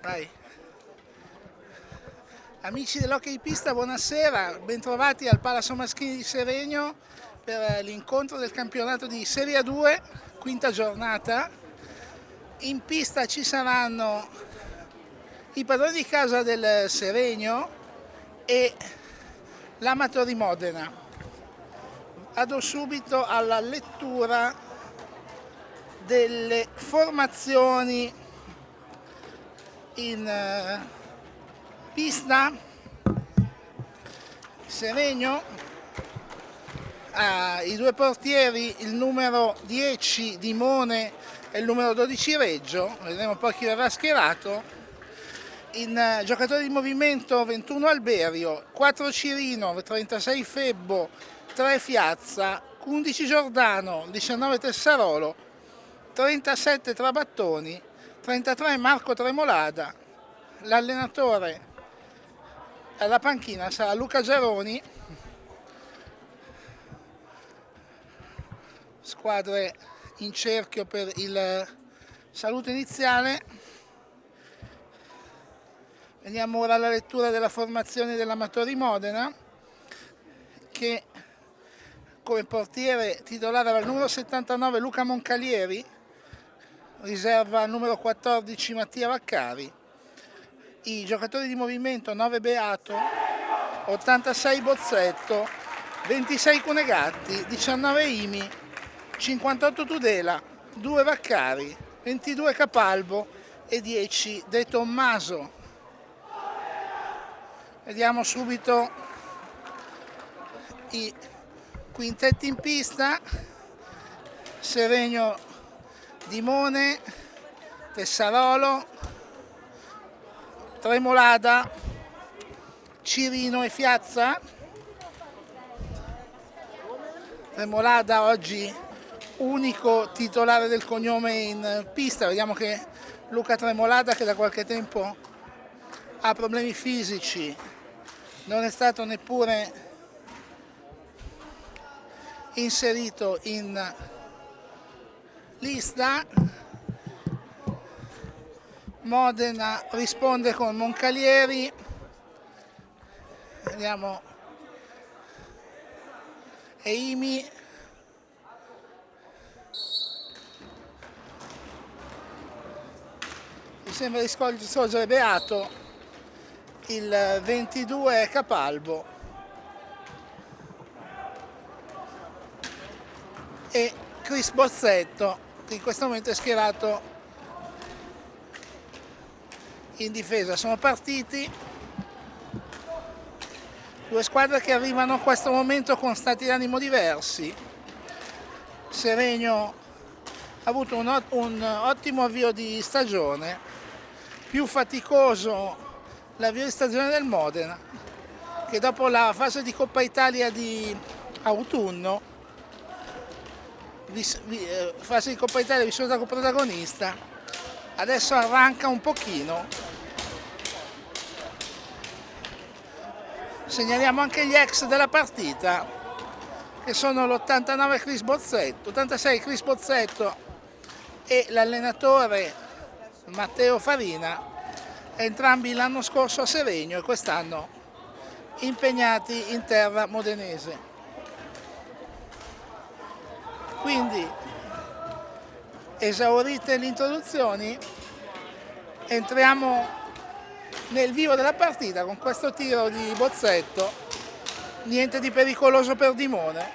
Vai. Amici dell'Hockey Pista, buonasera, bentrovati al Palazzo Maschini di Seregno per l'incontro del campionato di Serie A2, quinta giornata. In pista ci saranno i padroni di casa del Seregno e l'Amatori Modena. Vado subito alla lettura delle formazioni in pista. Seregno ha i due portieri, il numero 10 Dimone e il numero 12 Reggio, vedremo poi chi verrà schierato. In giocatori di movimento 21 Alberio, 4 Cirino, 36 Febbo, 3 Fiazza, 11 Giordano, 19 Tessarolo, 37 Trabattoni, 33 Marco Tremolada. L'allenatore alla panchina sarà Luca Geroni. Squadre in cerchio per il saluto iniziale. Veniamo ora alla lettura della formazione dell'Amatori Modena, che come portiere titolare aveva il numero 79 Luca Moncalieri, riserva numero 14 Mattia Vaccari. I giocatori di movimento 9 Beato, 86 Bozzetto, 26 Cunegatti, 19 Imi, 58 Tudela, 2 Vaccari, 22 Capalbo e 10 De Tommaso. Vediamo subito i quintetti in pista. Seregno, Dimone, Tessarolo, Tremolada, Cirino e Fiazza. Tremolada oggi unico titolare del cognome in pista. Vediamo che Luca Tremolada, che da qualche tempo ha problemi fisici, non è stato neppure inserito in lista. Modena risponde con Moncalieri. Vediamo Eimi, mi sembra di scorgere Beato, il 22 è Capalbo e Chris Bozzetto, che in questo momento è schierato in difesa. Sono partiti due squadre che arrivano a questo momento con stati d'animo diversi. Seregno ha avuto un ottimo avvio di stagione, più faticoso l'avvio di stagione del Modena, che dopo la fase di Coppa Italia di autunno, fase di Coppa Italia vissuta come protagonista, adesso arranca un pochino. Segnaliamo anche gli ex della partita, che sono l'89 Chris Bozzetto, 86 Chris Bozzetto e l'allenatore Matteo Farina, entrambi l'anno scorso a Seregno e quest'anno impegnati in terra modenese. Quindi, esaurite le introduzioni, entriamo nel vivo della partita con questo tiro di Bozzetto. Niente di pericoloso per Dimone,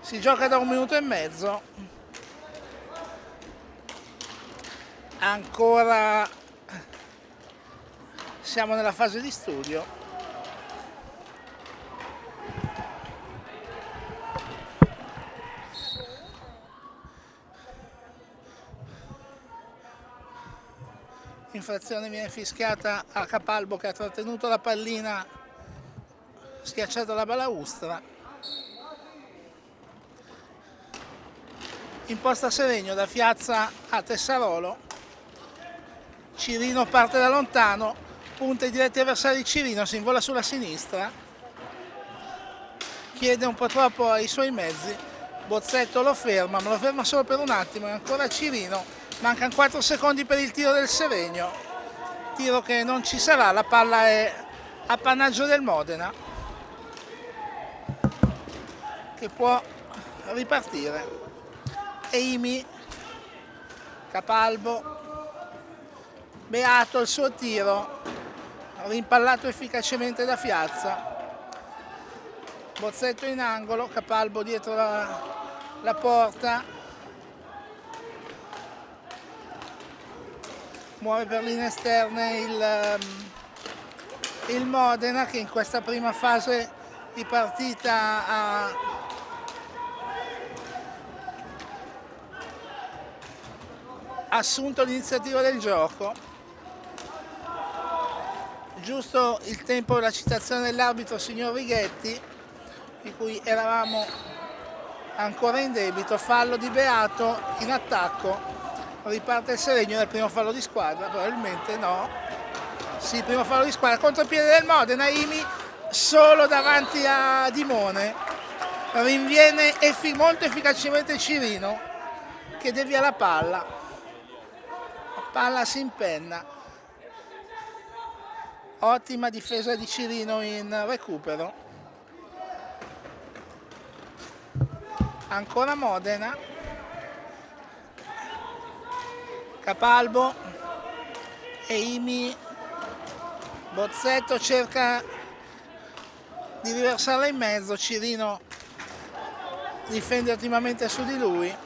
si gioca da 1 minuto e mezzo, ancora siamo nella fase di studio. Infrazione viene fischiata a Capalbo, che ha trattenuto la pallina schiacciata alla balaustra. Imposta Seregno da Fiazza a Tessarolo. Cirino parte da lontano, punta i diretti avversari di Cirino, si invola sulla sinistra, chiede un po' troppo ai suoi mezzi, Bozzetto lo ferma, ma lo ferma solo per un attimo, e ancora Cirino, mancano 4 secondi per il tiro del Seregno, tiro che non ci sarà, la palla è appannaggio del Modena, che può ripartire. Eimi, Capalbo, Beato il suo tiro, rimpallato efficacemente da Fiazza. Bozzetto in angolo, Capalbo dietro la porta, muove per linee esterne il Modena, che in questa prima fase di partita ha assunto l'iniziativa del gioco. Giusto il tempo, la citazione dell'arbitro signor Righetti, di cui eravamo ancora in debito. Fallo di Beato in attacco, riparte il Seregno del primo fallo di squadra, probabilmente no, sì, primo fallo di squadra, contropiede del Modena. Imi solo davanti a Dimone, rinviene molto efficacemente Cirino, che devia la palla si impenna. Ottima difesa di Cirino in recupero. Ancora Modena, Capalbo, Eimi, Bozzetto cerca di riversarla in mezzo, Cirino difende ottimamente su di lui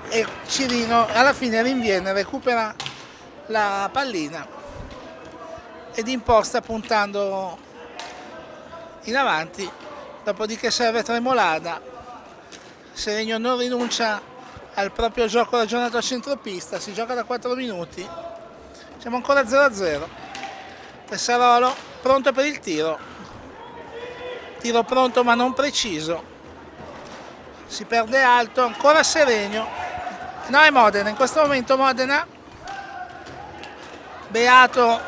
e Cirino alla fine rinviene, recupera la pallina ed imposta puntando in avanti, dopodiché serve Tremolada. Seregno non rinuncia al proprio gioco ragionato a centropista, si gioca da 4 minuti, siamo ancora 0-0. Tessarolo pronto per il tiro pronto ma non preciso, si perde alto, ancora Seregno, no, è Modena, in questo momento Modena. Beato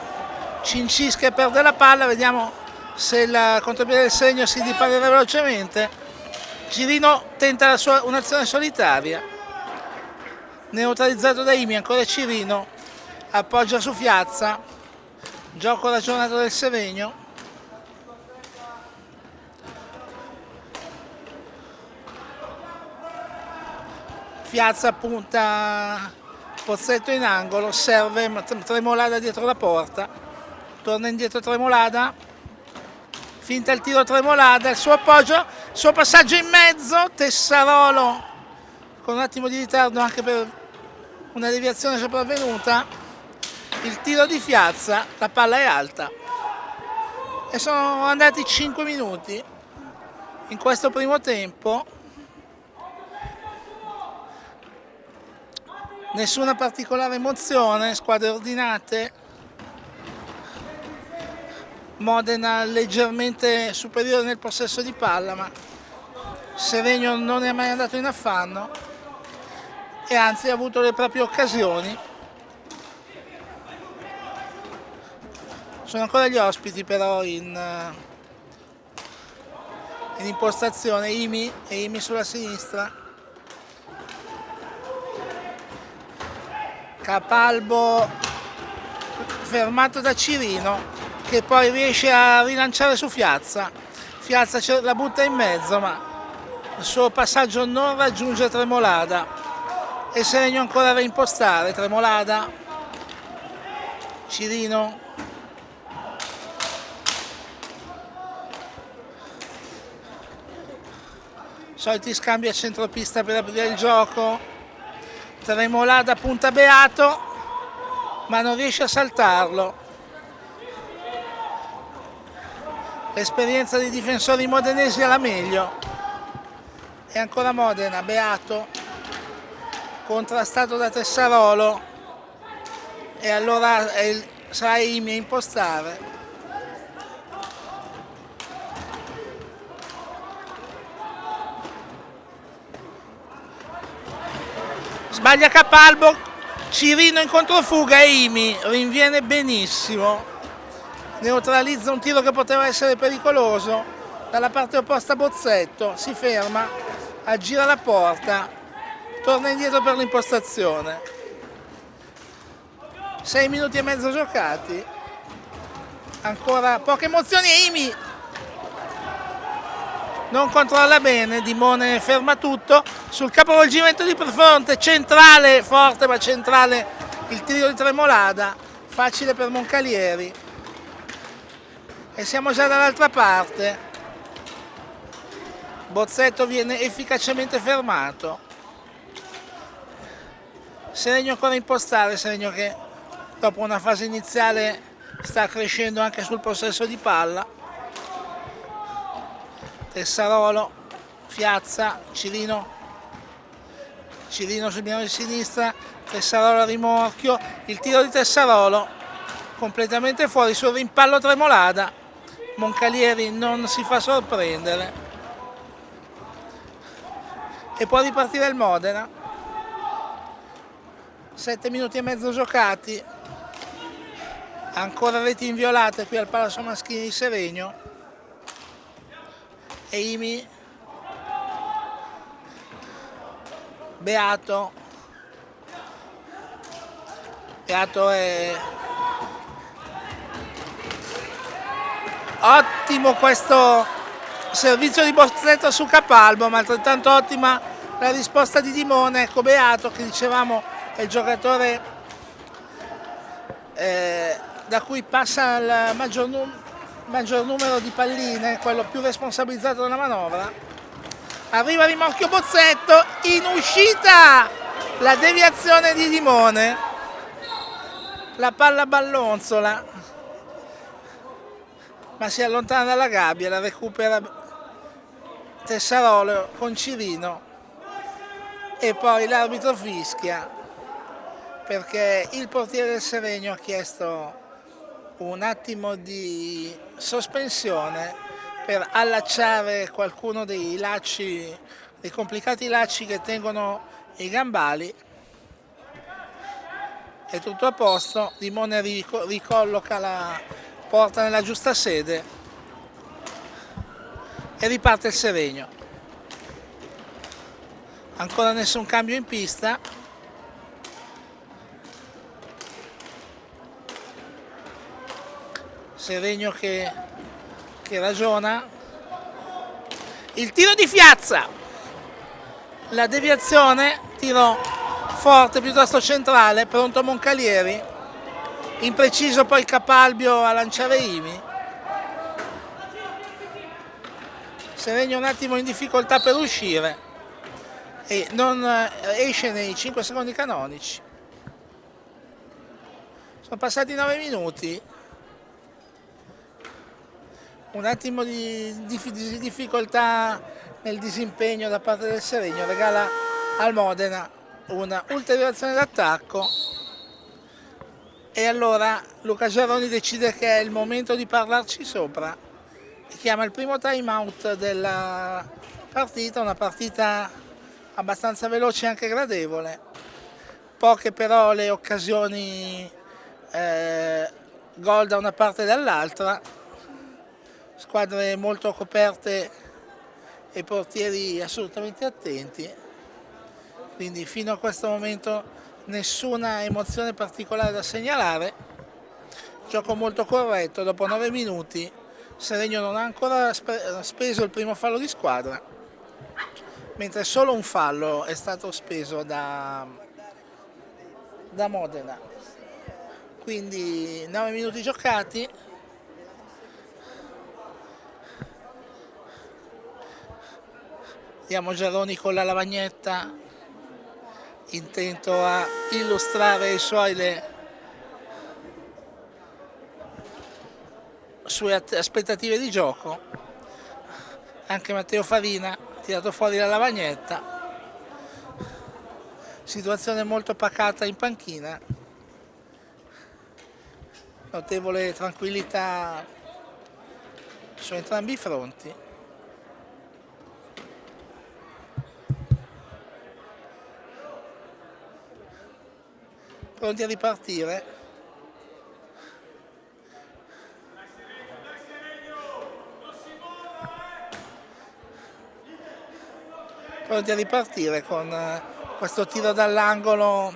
cincisca e perde la palla, vediamo se il contropiede del Seregno si dipare velocemente. Cirino tenta un'azione solitaria, neutralizzato da Imi, ancora Cirino, appoggia su Fiazza, gioco ragionato del Seregno. Fiazza punta Pozzetto in angolo, serve Tremolada dietro la porta, torna indietro Tremolada, finta il tiro Tremolada, il suo appoggio, il suo passaggio in mezzo, Tessarolo con un attimo di ritardo anche per una deviazione sopravvenuta, il tiro di Fiazza, la palla è alta e sono andati 5 minuti in questo primo tempo. Nessuna particolare emozione, squadre ordinate, Modena leggermente superiore nel possesso di palla, ma Seregno non è mai andato in affanno e anzi ha avuto le proprie occasioni. Sono ancora gli ospiti però in impostazione, Imi sulla sinistra. Capalbo fermato da Cirino, che poi riesce a rilanciare su Fiazza. Fiazza la butta in mezzo, ma il suo passaggio non raggiunge Tremolada e Seregno ancora a reimpostare. Tremolada, Cirino, soliti scambi a centropista per aprire il gioco. Tremolada punta Beato, ma non riesce a saltarlo. L'esperienza dei difensori modenesi alla meglio. E ancora Modena, Beato, contrastato da Tessarolo. E allora sarà Imi a impostare. Sbaglia Capalbo, Cirino in controfuga e Imi rinviene benissimo, neutralizza un tiro che poteva essere pericoloso. Dalla parte opposta Bozzetto si ferma, aggira la porta, torna indietro per l'impostazione. 6 minuti e mezzo giocati, ancora poche emozioni e Imi non controlla bene, Dimone ferma tutto sul capovolgimento di fronte, centrale, forte ma centrale il tiro di Tremolada, facile per Moncalieri e siamo già dall'altra parte. Bozzetto viene efficacemente fermato, Seregno ancora a impostare, Seregno che dopo una fase iniziale sta crescendo anche sul possesso di palla. Tessarolo, Fiazza, Cirino sul piano di sinistra, Tessarolo a rimorchio, il tiro di Tessarolo completamente fuori sul rimpallo Tremolada, Moncalieri non si fa sorprendere e può ripartire il Modena. 7 minuti e mezzo giocati, ancora reti inviolate qui al Palazzo Maschini di Seregno. E Imi, Beato è ottimo questo servizio di Bozzetto su Capalbo, ma altrettanto ottima la risposta di Dimone. Ecco Beato che dicevamo è il giocatore da cui passa il maggior numero di palline, quello più responsabilizzato della manovra. Arriva a rimorchio Bozzetto, in uscita la deviazione di Dimone, la palla ballonzola ma si allontana dalla gabbia, la recupera Tessarolo con Cirino e poi l'arbitro fischia perché il portiere del Seregno ha chiesto un attimo di sospensione per allacciare qualcuno dei lacci, dei complicati lacci che tengono i gambali. È tutto a posto, Dimone ricolloca la porta nella giusta sede e riparte il Seregno. Ancora nessun cambio in pista. Seregno che ragiona, il tiro di Fiazza, la deviazione, tiro forte piuttosto centrale, pronto Moncalieri, impreciso poi Capalbio a lanciare Imi. Seregno un attimo in difficoltà per uscire e non esce nei 5 secondi canonici. Sono passati 9 minuti. Un attimo di difficoltà nel disimpegno da parte del Seregno regala al Modena una ulteriore azione d'attacco e allora Luca Geroni decide che è il momento di parlarci sopra e chiama il primo time out della partita, una partita abbastanza veloce e anche gradevole, poche però le occasioni gol da una parte e dall'altra, squadre molto coperte e portieri assolutamente attenti, quindi fino a questo momento nessuna emozione particolare da segnalare, gioco molto corretto. Dopo 9 minuti Seregno non ha ancora speso il primo fallo di squadra, mentre solo un fallo è stato speso da Modena, quindi 9 minuti giocati. Vediamo Geroni con la lavagnetta, intento a illustrare i sue aspettative di gioco. Anche Matteo Farina ha tirato fuori la lavagnetta. Situazione molto pacata in panchina. Notevole tranquillità su entrambi i fronti. Pronti a ripartire. Pronti a ripartire con questo tiro dall'angolo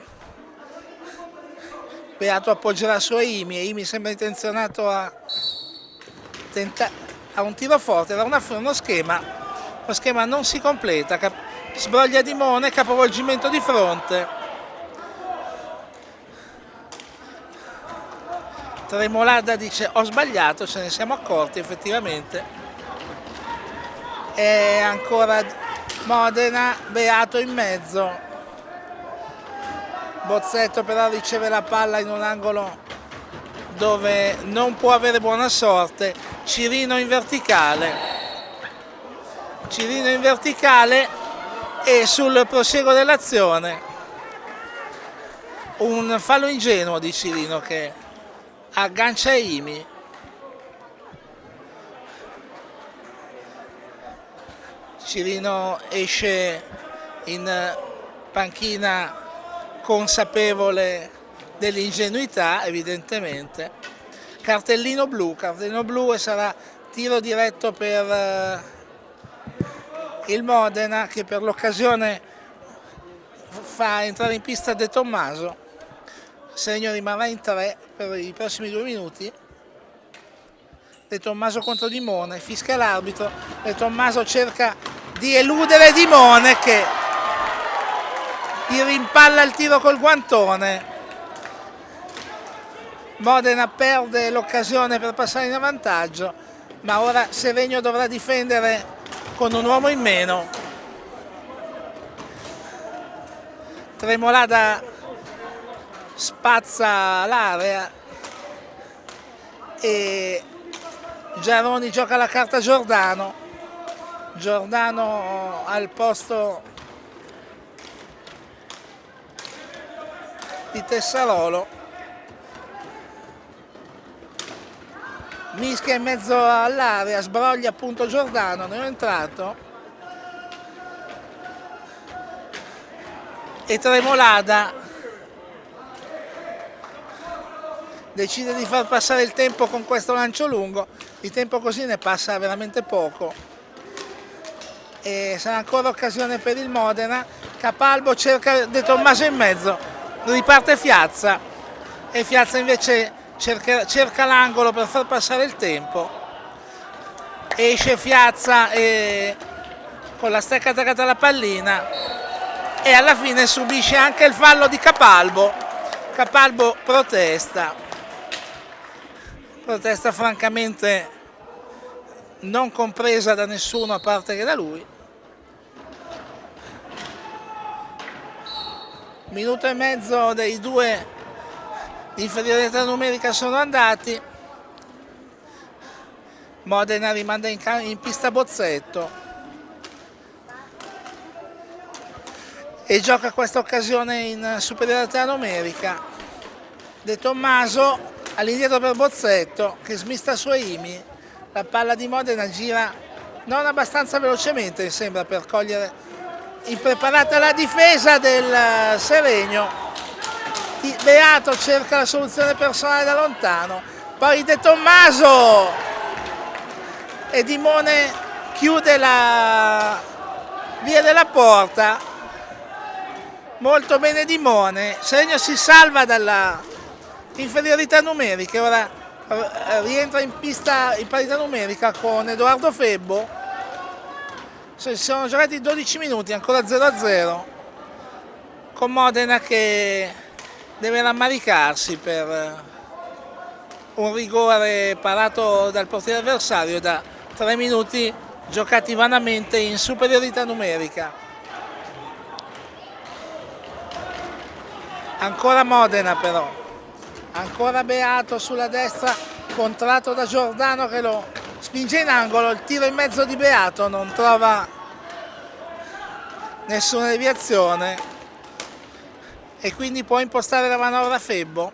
Beato appoggerà su Aimi e Aimi sembra intenzionato a un tiro forte, era uno schema, lo schema non si completa, sbroglia Dimone, capovolgimento di fronte, Tremolada dice ho sbagliato, ce ne siamo accorti effettivamente, e ancora Modena, Beato in mezzo, Bozzetto però riceve la palla in un angolo dove non può avere buona sorte, Cirino in verticale e sul proseguo dell'azione un fallo ingenuo di Cirino che aggancia Aimi. Cirino esce in panchina consapevole dell'ingenuità evidentemente. Cartellino blu e sarà tiro diretto per il Modena, che per l'occasione fa entrare in pista De Tommaso. Segno rimarrà in 3 per i prossimi 2 minuti. De Tommaso contro Dimone, fischia l'arbitro, De Tommaso cerca di eludere Dimone che gli rimpalla il tiro col guantone. Modena perde l'occasione per passare in vantaggio, ma ora Seregno dovrà difendere con un uomo in meno. Tremolada spazza l'area e Giaroni gioca la carta Giordano al posto di Tessarolo, mischia in mezzo all'area, sbroglia appunto Giordano, ne è entrato, e Tremolada decide di far passare il tempo con questo lancio lungo, di tempo così ne passa veramente poco e sarà ancora occasione per il Modena. Capalbo cerca De Tommaso in mezzo, riparte Fiazza e Fiazza invece cerca l'angolo per far passare il tempo, esce Fiazza con la stecca attaccata alla pallina e alla fine subisce anche il fallo di Capalbo. Capalbo protesta francamente non compresa da nessuno a parte che da lui. Minuto e mezzo dei 2 di inferiorità numerica sono andati. Modena rimanda in pista Bozzetto e gioca questa occasione in superiorità numerica. De Tommaso all'indietro per Bozzetto che smista su Aimi, la palla di Modena gira non abbastanza velocemente mi sembra per cogliere impreparata la difesa del Seregno. Beato cerca la soluzione personale da lontano, poi De Tommaso e Dimone chiude la via della porta, molto bene Dimone. Seregno si salva dalla inferiorità numerica e ora rientra in pista in parità numerica con Edoardo Febbo. Si sono giocati 12 minuti, ancora 0-0, con Modena che deve rammaricarsi per un rigore parato dal portiere avversario da 3 minuti giocati vanamente in superiorità numerica. Ancora Modena però, ancora Beato sulla destra, contratto da Giordano che lo spinge in angolo, il tiro in mezzo di Beato non trova nessuna deviazione e quindi può impostare la manovra Febbo.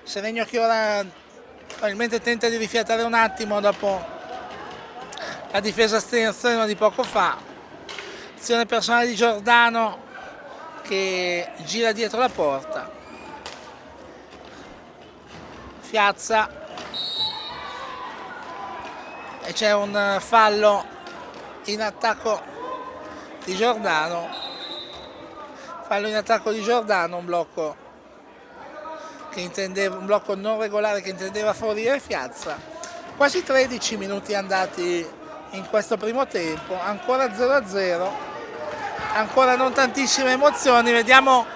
Seregno che ora probabilmente tenta di rifiatare un attimo dopo la difesa estrema di poco fa. Azione personale di Giordano che gira dietro la porta. Fiazza e c'è un fallo in attacco di Giordano, un blocco un blocco non regolare che intendeva favorire Fiazza. Quasi 13 minuti andati in questo primo tempo, ancora 0-0, ancora non tantissime emozioni. Vediamo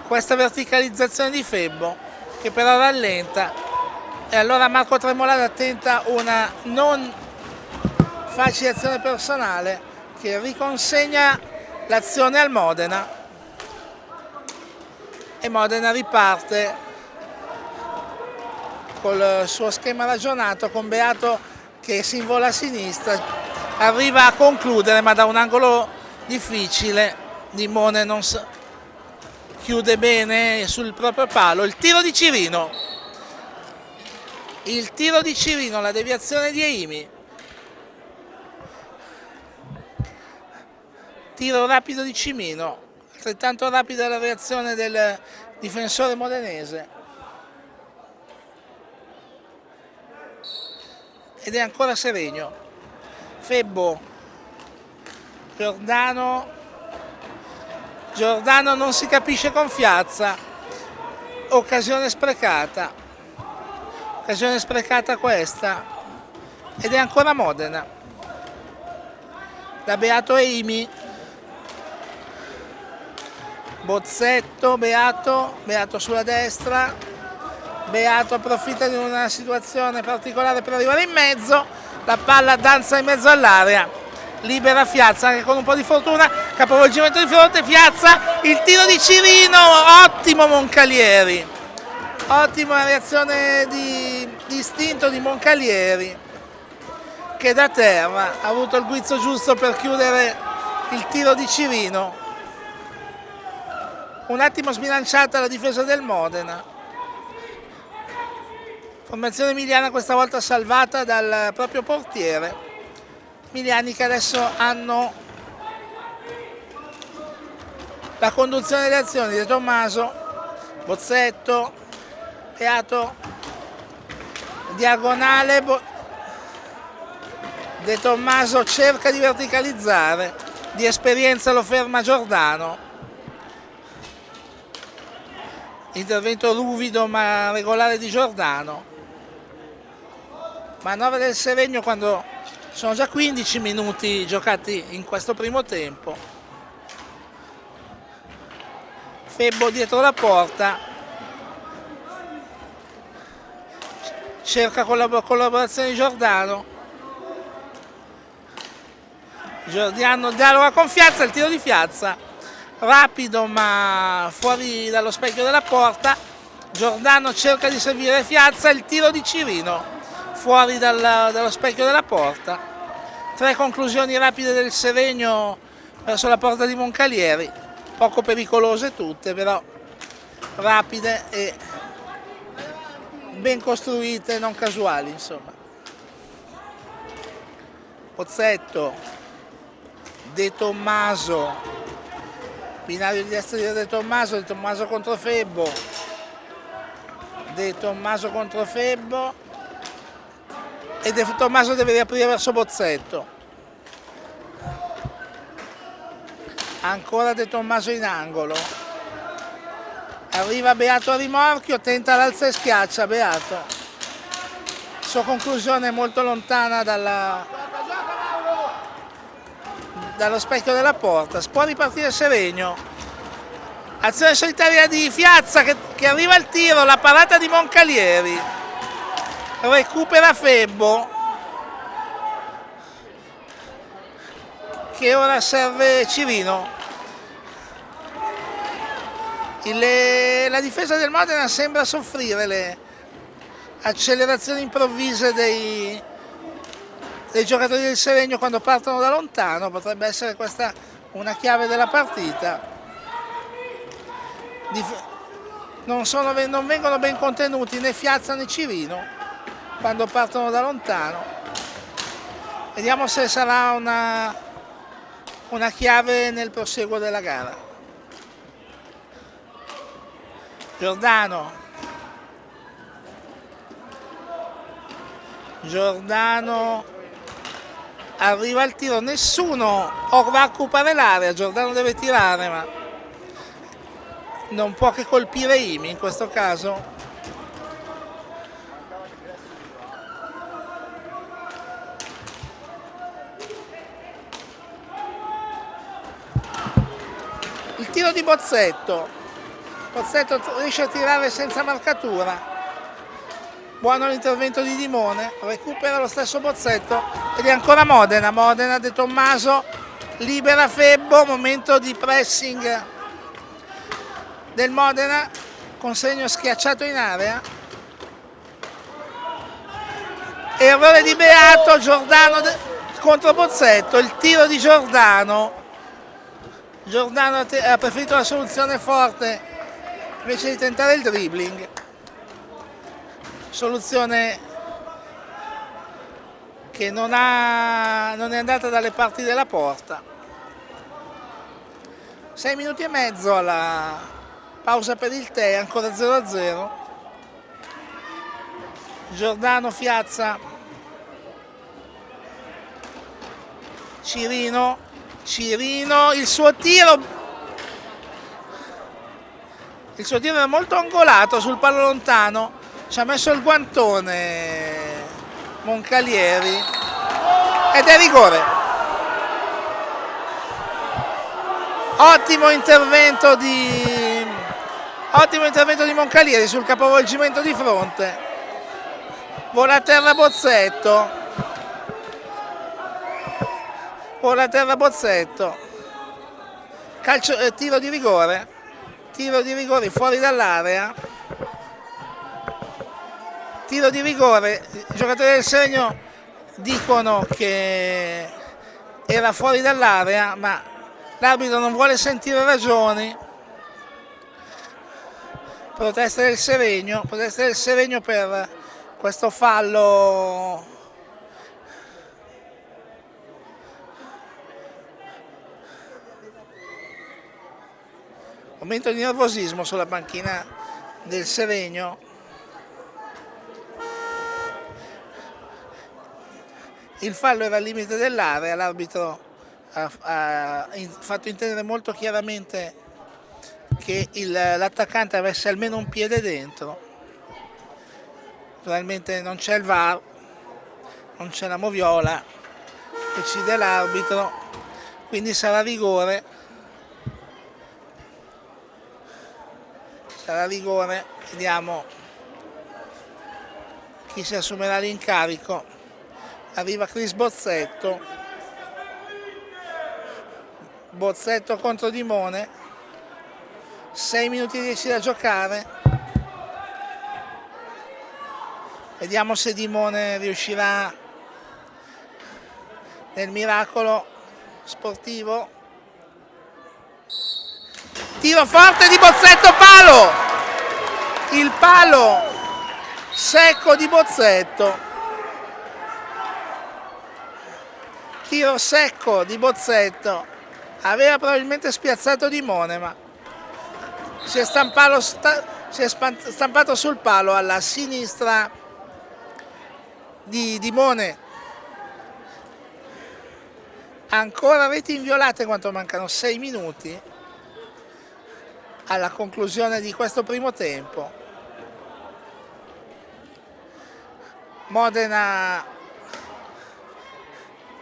questa verticalizzazione di Febbo che però rallenta, e allora Marco Tremolada tenta una non facile azione personale che riconsegna l'azione al Modena, e Modena riparte col suo schema ragionato, con Beato che si invola a sinistra, arriva a concludere ma da un angolo difficile. Limone non chiude bene sul proprio palo. Il tiro di Cirino, la deviazione di Eimi, tiro rapido di Cimino, altrettanto rapida la reazione del difensore modenese, ed è ancora Seregno. Febbo, Giordano non si capisce con Fiazza, occasione sprecata questa, ed è ancora Modena. Da Beato Eimi, Bozzetto, Beato sulla destra, Beato approfitta di una situazione particolare per arrivare in mezzo, la palla danza in mezzo all'area, libera Fiazza anche con un po' di fortuna, capovolgimento di fronte, Fiazza, il tiro di Cirino, ottimo Moncalieri, ottima reazione di istinto di Moncalieri, che da terra ha avuto il guizzo giusto per chiudere il tiro di Cirino. Un attimo sbilanciata la difesa del Modena. Formazione emiliana questa volta salvata dal proprio portiere. Emiliani che adesso hanno la conduzione delle azioni. De Tommaso, Bozzetto, Beato, diagonale, De Tommaso cerca di verticalizzare, di esperienza lo ferma Giordano. Intervento ruvido ma regolare di Giordano. Manovra del Seregno quando sono già 15 minuti giocati in questo primo tempo. Febbo dietro la porta, cerca collaborazione di Giordano. Giordano dialoga con Fiazza, il tiro di Fiazza, rapido ma fuori dallo specchio della porta. Giordano cerca di servire Fiazza, il tiro di Cirino, fuori dallo specchio della porta. 3 conclusioni rapide del Seregno verso la porta di Moncalieri, poco pericolose tutte, però rapide e ben costruite, non casuali insomma. Pozzetto, De Tommaso, binario di destra di De Tommaso contro Febbo, De Tommaso contro Febbo, e De Tommaso deve riaprire verso Bozzetto. Ancora De Tommaso in angolo, arriva Beato a rimorchio, tenta l'alza e schiaccia Beato. Sua conclusione è molto lontana dallo specchio della porta. Può ripartire Seregno, azione solitaria di Fiazza che arriva al tiro, la parata di Moncalieri, recupera Febbo che ora serve Cirino. La difesa del Modena sembra soffrire le accelerazioni improvvise dei giocatori del Seregno quando partono da lontano. Potrebbe essere questa una chiave della partita. Non vengono ben contenuti né Fiazza né Cirino quando partono da lontano. Vediamo se sarà una chiave nel proseguo della gara. Giordano arriva al tiro, nessuno va a occupare l'area, Giordano deve tirare ma non può che colpire Imi in questo caso. tiro di Bozzetto, riesce a tirare senza marcatura, buono l'intervento di Dimone, recupera lo stesso Bozzetto ed è ancora Modena De Tommaso libera Febbo, momento di pressing del Modena con segno schiacciato in area, errore di Beato, Giordano contro Bozzetto, il tiro di Giordano ha preferito la soluzione forte invece di tentare il dribbling, soluzione che non è andata dalle parti della porta. 6 minuti e mezzo alla pausa per il tè, ancora 0-0. Giordano, Fiazza, Cirino, il suo tiro era molto angolato sul palo lontano, ci ha messo il guantone Moncalieri ed è rigore. Ottimo intervento di Moncalieri sul capovolgimento di fronte. Vola a terra Bozzetto. Tiro di rigore fuori dall'area. Tiro di rigore, i giocatori del Seregno dicono che era fuori dall'area, ma l'arbitro non vuole sentire ragioni. Protesta del Seregno per questo fallo momento di nervosismo sulla panchina del Seregno. Il fallo era al limite dell'area, l'arbitro ha fatto intendere molto chiaramente che l'attaccante avesse almeno un piede dentro. Naturalmente non c'è il VAR, non c'è la moviola, decide l'arbitro, quindi sarà rigore. Vediamo chi si assumerà l'incarico. Arriva Chris Bozzetto contro Dimone, 6 minuti e 10 da giocare, vediamo se Dimone riuscirà nel miracolo sportivo. Tiro forte di Bozzetto, palo! Il palo secco di Bozzetto. Tiro secco di Bozzetto. Aveva probabilmente spiazzato Dimone, ma si è stampato sul palo alla sinistra di Dimone. Ancora reti inviolate quanto mancano 6 minuti alla conclusione di questo primo tempo. Modena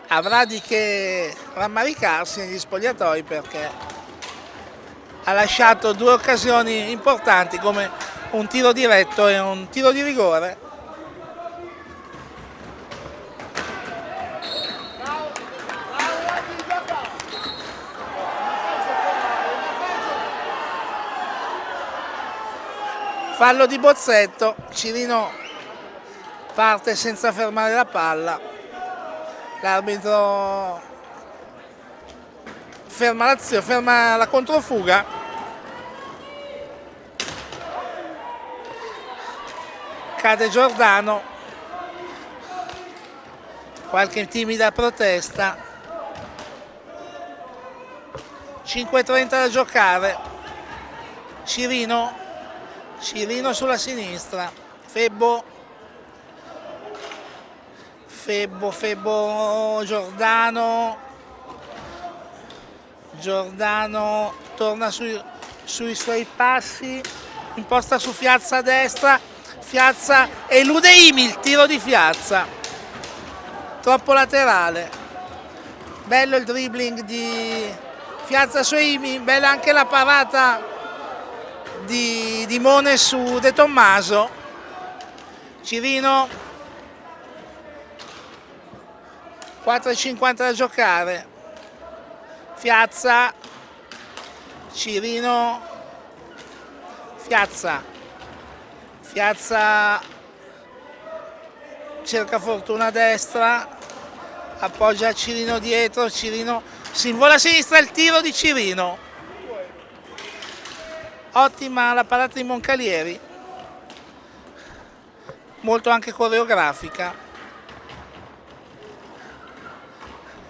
avrà di che rammaricarsi negli spogliatoi perché ha lasciato 2 occasioni importanti come un tiro diretto e un tiro di rigore. Fallo di Bozzetto, Cirino parte senza fermare la palla, l'arbitro ferma la controfuga. Cade Giordano, qualche timida protesta, 5:30 da giocare, Cirino sulla sinistra, Febbo, Giordano torna sui suoi passi, imposta su Fiazza a destra, Fiazza elude il tiro di Fiazza, troppo laterale. Bello il dribbling di Piazza su Imi, bella anche la parata di Mone su De Tommaso. Cirino, 4,50 da giocare. Piazza, Cirino, Piazza cerca fortuna a destra, appoggia Cirino dietro, Cirino si invola a sinistra, il tiro di Cirino. Ottima la parata di Moncalieri, molto anche coreografica.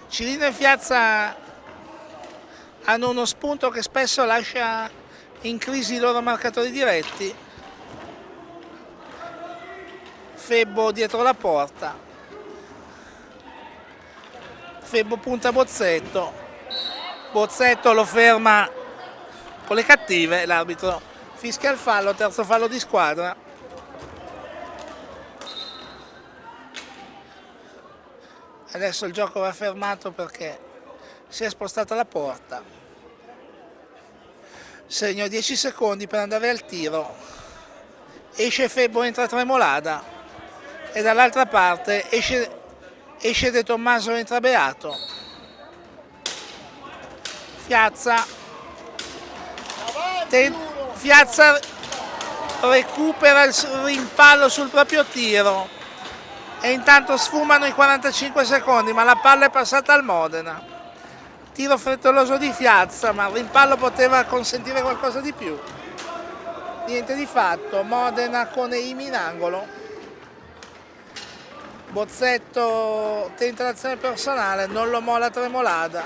Cirino e Piazza hanno uno spunto che spesso lascia in crisi i loro marcatori diretti. Febbo dietro la porta, Febbo punta Bozzetto, Bozzetto lo ferma con le cattive, l'arbitro fischia il fallo, terzo fallo di squadra. Adesso il gioco va fermato perché si è spostata la porta. Segno 10 secondi per andare al tiro. Esce Febbo, entra Tremolada e dall'altra parte esce De Tommaso, entra Beato. Piazza recupera il rimpallo sul proprio tiro e intanto sfumano i 45 secondi, ma la palla è passata al Modena. Tiro frettoloso di Piazza, ma il rimpallo poteva consentire qualcosa di più. Niente di fatto, Modena con Eimi in angolo. Bozzetto tenta l'azione personale, non lo molla Tremolada.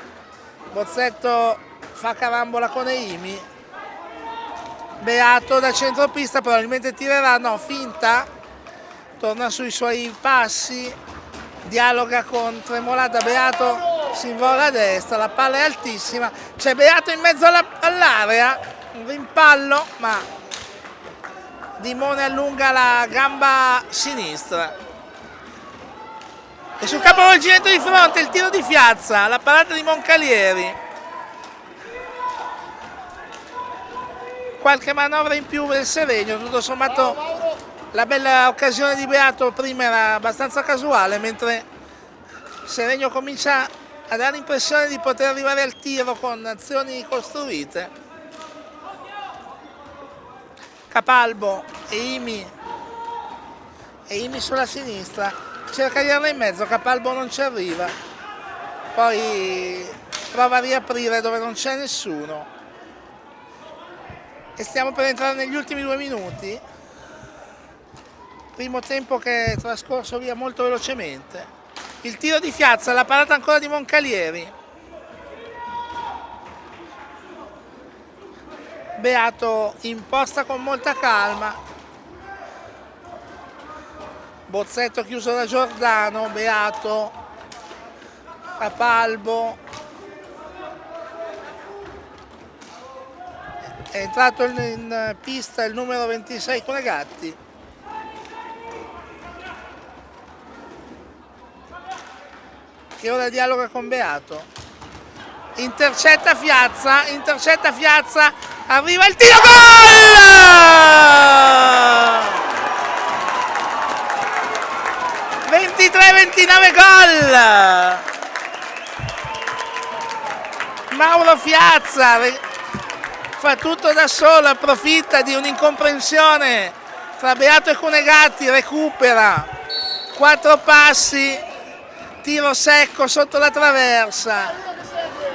Bozzetto fa carambola con Eimi. Beato da centropista probabilmente tirerà, no, finta, torna sui suoi passi, dialoga con Tremolada. Beato si invola a destra, la palla è altissima, c'è Beato in mezzo all'area, un rimpallo, ma Dimone allunga la gamba sinistra. E sul capovolgimento di fronte il tiro di Piazza, la parata di Moncalieri. Qualche manovra in più del Seregno, tutto sommato la bella occasione di Beato prima era abbastanza casuale, mentre Seregno comincia a dare l'impressione di poter arrivare al tiro con azioni costruite. Capalbo e Imi sulla sinistra. Cerca di andare in mezzo, Capalbo non ci arriva, poi prova a riaprire dove non c'è nessuno e stiamo per entrare negli ultimi 2 minuti, primo tempo che è trascorso via molto velocemente. Il tiro di Piazza, la parata ancora di Moncalieri, Beato imposta con molta calma. Bozzetto chiuso da Giordano, Beato, Capalbo, è entrato in pista il numero 26 Conegatti. Che ora dialoga con Beato. Intercetta Piazza, arriva il tiro, gol! 23-29 gol! Mauro Piazza fa tutto da solo, approfitta di un'incomprensione tra Beato e Conegatti, recupera 4 passi, tiro secco sotto la traversa,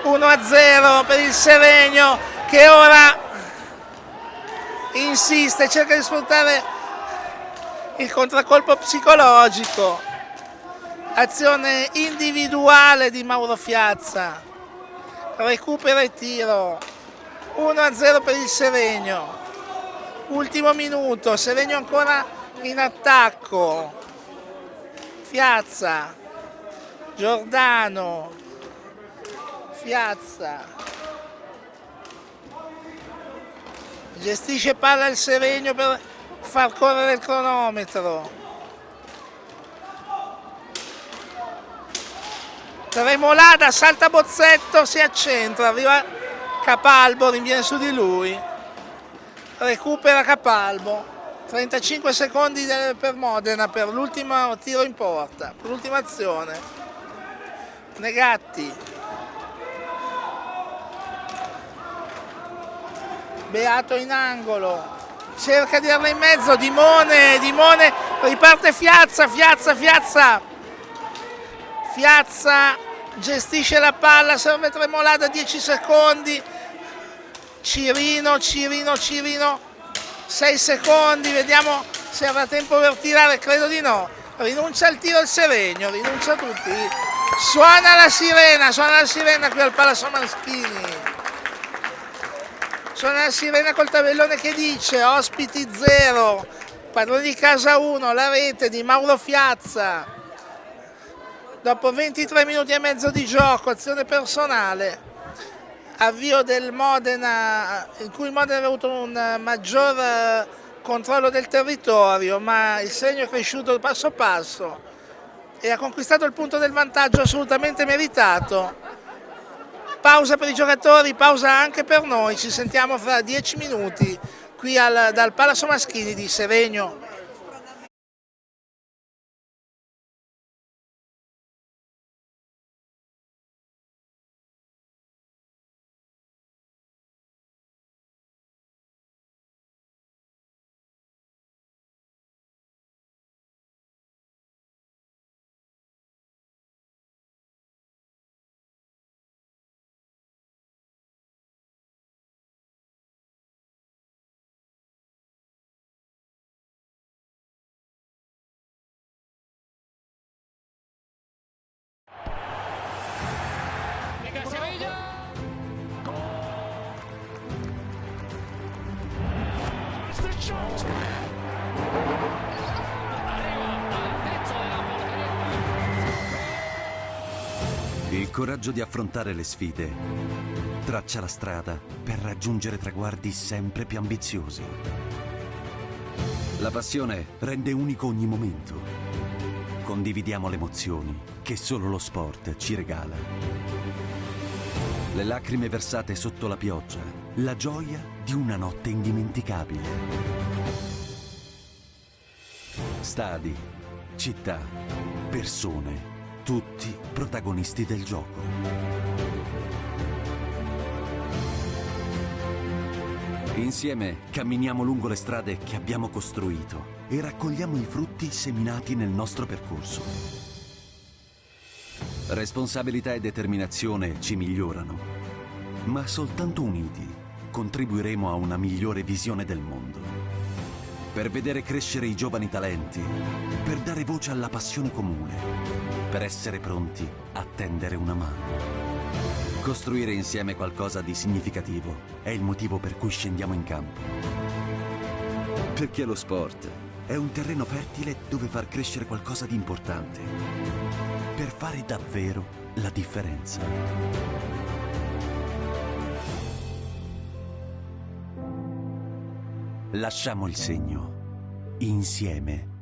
1-0 per il Seregno che ora insiste, cerca di sfruttare il contraccolpo psicologico. Azione individuale di Mauro Piazza, recupera il tiro, 1-0 per il Seregno, ultimo minuto, Seregno ancora in attacco. Piazza, Giordano, Piazza, gestisce palla il Seregno per far correre il cronometro. Tremolada, salta Bozzetto, si accentra, arriva Capalbo rinviene su di lui, recupera Capalbo, 35 secondi per Modena per l'ultimo tiro in porta, per l'ultima azione. Negatti, Beato in angolo, cerca di darla in mezzo, Dimone, riparte Fiazza gestisce la palla, serve Tremolada, 10 secondi, Cirino, 6 secondi, vediamo se avrà tempo per tirare, credo di no, rinuncia al tiro il Seregno, rinuncia a tutti, suona la sirena qui al Palazzo Maschini, suona la sirena col tabellone che dice ospiti 0, padroni di casa 1, la rete di Mauro Fiazza. Dopo 23 minuti e mezzo di gioco, azione personale, avvio del Modena, in cui il Modena aveva avuto un maggior controllo del territorio, ma il segno è cresciuto passo passo e ha conquistato il punto del vantaggio assolutamente meritato. Pausa per i giocatori, pausa anche per noi, ci sentiamo fra 10 minuti qui dal Palazzo Maschini di Seregno. Il coraggio di affrontare le sfide traccia la strada per raggiungere traguardi sempre più ambiziosi. La passione rende unico ogni momento. Condividiamo le emozioni che solo lo sport ci regala. Le lacrime versate sotto la pioggia, la gioia di una notte indimenticabile. Stadi, città, persone, tutti protagonisti del gioco. Insieme camminiamo lungo le strade che abbiamo costruito e raccogliamo i frutti seminati nel nostro percorso. Responsabilità e determinazione ci migliorano, ma soltanto uniti contribuiremo a una migliore visione del mondo. Per vedere crescere i giovani talenti, per dare voce alla passione comune, per essere pronti a tendere una mano. Costruire insieme qualcosa di significativo è il motivo per cui scendiamo in campo. Perché lo sport è un terreno fertile dove far crescere qualcosa di importante, per fare davvero la differenza. Lasciamo il segno, insieme.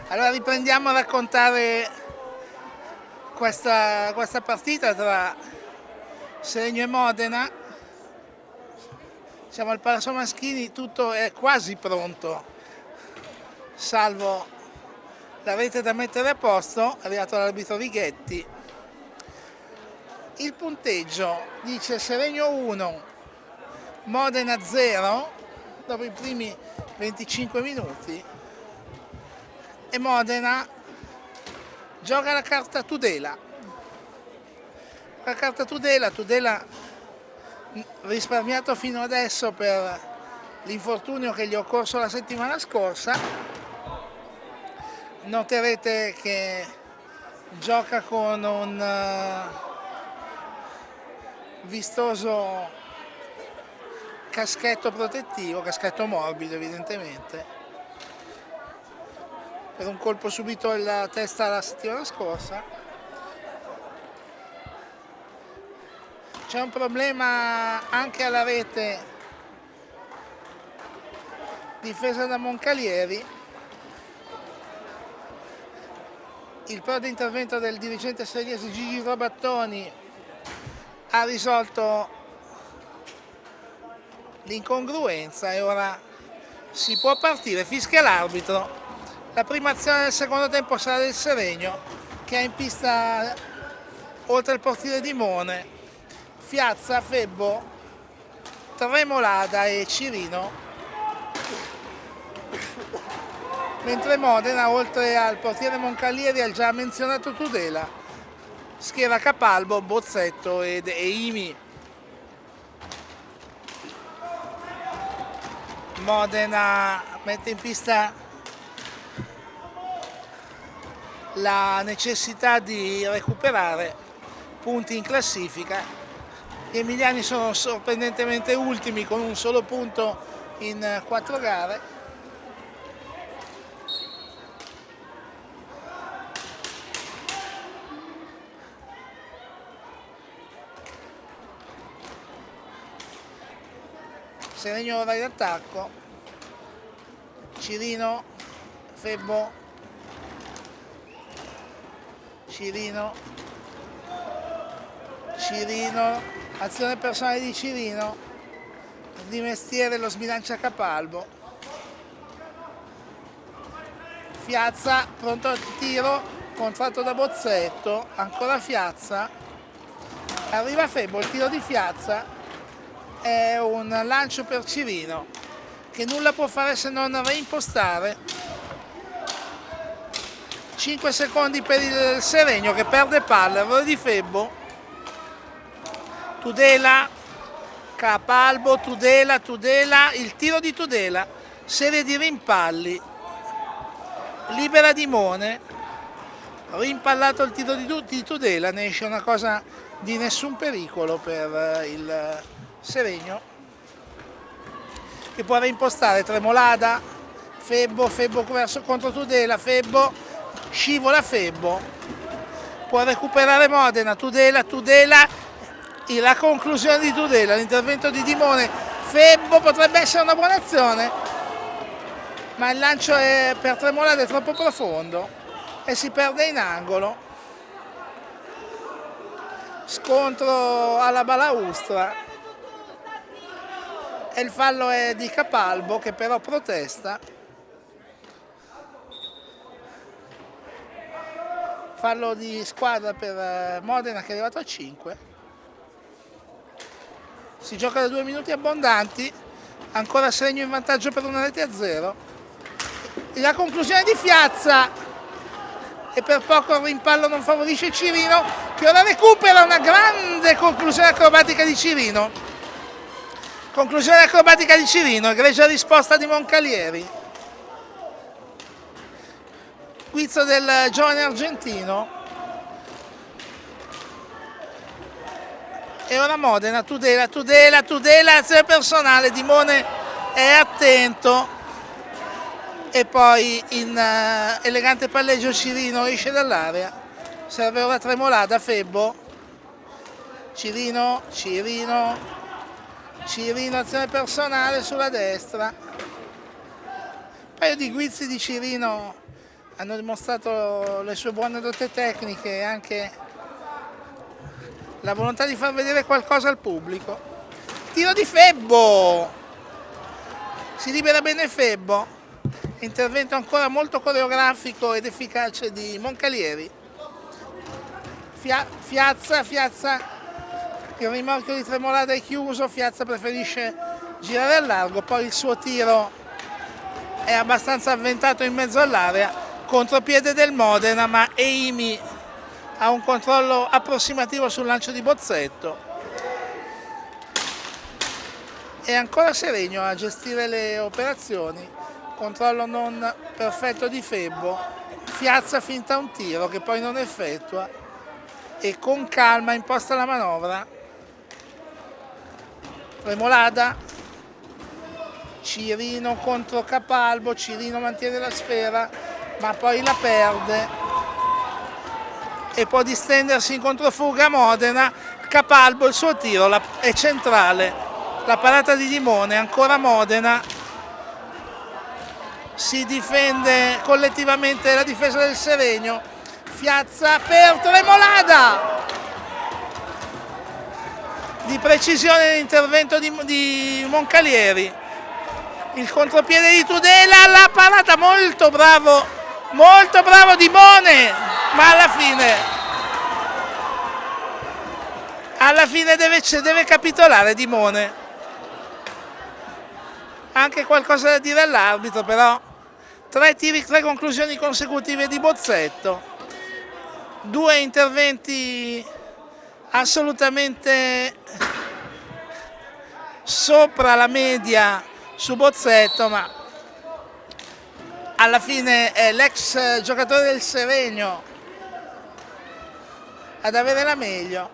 Allora riprendiamo a raccontare questa partita tra Seregno e Modena. Siamo al Palazzo Maschini, tutto è quasi pronto, salvo la rete da mettere a posto, è arrivato l'arbitro Righetti. Il punteggio dice Seregno 1, Modena 0, dopo i primi 25 minuti, e Modena gioca la carta Tudela. La carta Tudela risparmiato fino adesso per l'infortunio che gli è occorso la settimana scorsa. Noterete che gioca con un vistoso caschetto protettivo, caschetto morbido evidentemente, per un colpo subito alla testa la settimana scorsa. C'è un problema anche alla rete difesa da Moncalieri. Il pronto intervento del dirigente serijese Gigi Robattoni ha risolto l'incongruenza e ora si può partire. Fischia l'arbitro. La prima azione del secondo tempo sarà del Seregno, che ha in pista, oltre il portiere di Mone, Fiazza, Febbo, Tremolada e Cirino, mentre Modena, oltre al portiere Moncalieri, ha già menzionato Tudela, schiera Capalbo, Bozzetto e Imi. Modena mette in pista la necessità di recuperare punti in classifica. Gli emiliani sono sorprendentemente ultimi con un solo punto in 4 gare. Seregno ora in attacco. Cirino, Febbo, Cirino, azione personale di Cirino, di mestiere lo sbilancia Capalbo. Fiazza pronto al tiro, contratto da Bozzetto, ancora Fiazza, arriva Febbo, il tiro di Fiazza è un lancio per Cirino che nulla può fare se non reimpostare. 5 secondi per il Seregno che perde palla, errore di Febbo. Tudela, Capalbo, Tudela, il tiro di Tudela, serie di rimpalli, libera di Mone, rimpallato il tiro di Tudela, ne esce una cosa di nessun pericolo per il Seregno, che può reimpostare Tremolada, Febbo verso contro Tudela, Febbo, scivola Febbo, può recuperare Modena, Tudela, la conclusione di Tudela, l'intervento di Dimone, Febbo potrebbe essere una buona azione, ma il lancio per Tremolada è troppo profondo e si perde in angolo. Scontro alla balaustra e il fallo è di Capalbo, che però protesta. Fallo di squadra per Modena, che è arrivato a 5. Si gioca da 2 minuti abbondanti, ancora Seregno in vantaggio per 1-0. La conclusione di Fiazza e per poco il rimpallo non favorisce Cirino, che ora recupera. Una grande conclusione acrobatica di Cirino. Conclusione acrobatica di Cirino, egregia risposta di Moncalieri. Guizzo del giovane argentino. E ora Modena, Tudela, azione personale, Dimone è attento e poi in elegante palleggio Cirino esce dall'area, serve ora Tremolada, Febbo, Cirino, azione personale sulla destra, paio di guizzi di Cirino hanno dimostrato le sue buone dote tecniche e anche la volontà di far vedere qualcosa al pubblico. Tiro di Febbo, si libera bene Febbo, intervento ancora molto coreografico ed efficace di Moncalieri. Fiazza, il rimorchio di Tremolada è chiuso, Fiazza preferisce girare al largo, poi il suo tiro è abbastanza avventato in mezzo all'area, contropiede del Modena, ma Eimi ha un controllo approssimativo sul lancio di Bozzetto. È ancora Seregno a gestire le operazioni, controllo non perfetto di Febbo, Fiazza finta un tiro che poi non effettua e con calma imposta la manovra. Tremolada, Cirino contro Capalbo, Cirino mantiene la sfera ma poi la perde e può distendersi in controfuga Modena. Capalbo, il suo tiro è centrale, la parata di Dimone, ancora Modena, si difende collettivamente la difesa del Seregno. Fiazza per Tremolada, di precisione l'intervento di Moncalieri, il contropiede di Tudela, la parata, molto bravo Dimone, ma alla fine deve capitolare Dimone. Anche qualcosa da dire all'arbitro, però 3 conclusioni consecutive di Bozzetto, 2 interventi assolutamente sopra la media su Bozzetto, ma alla fine è l'ex giocatore del Seregno ad avere la meglio.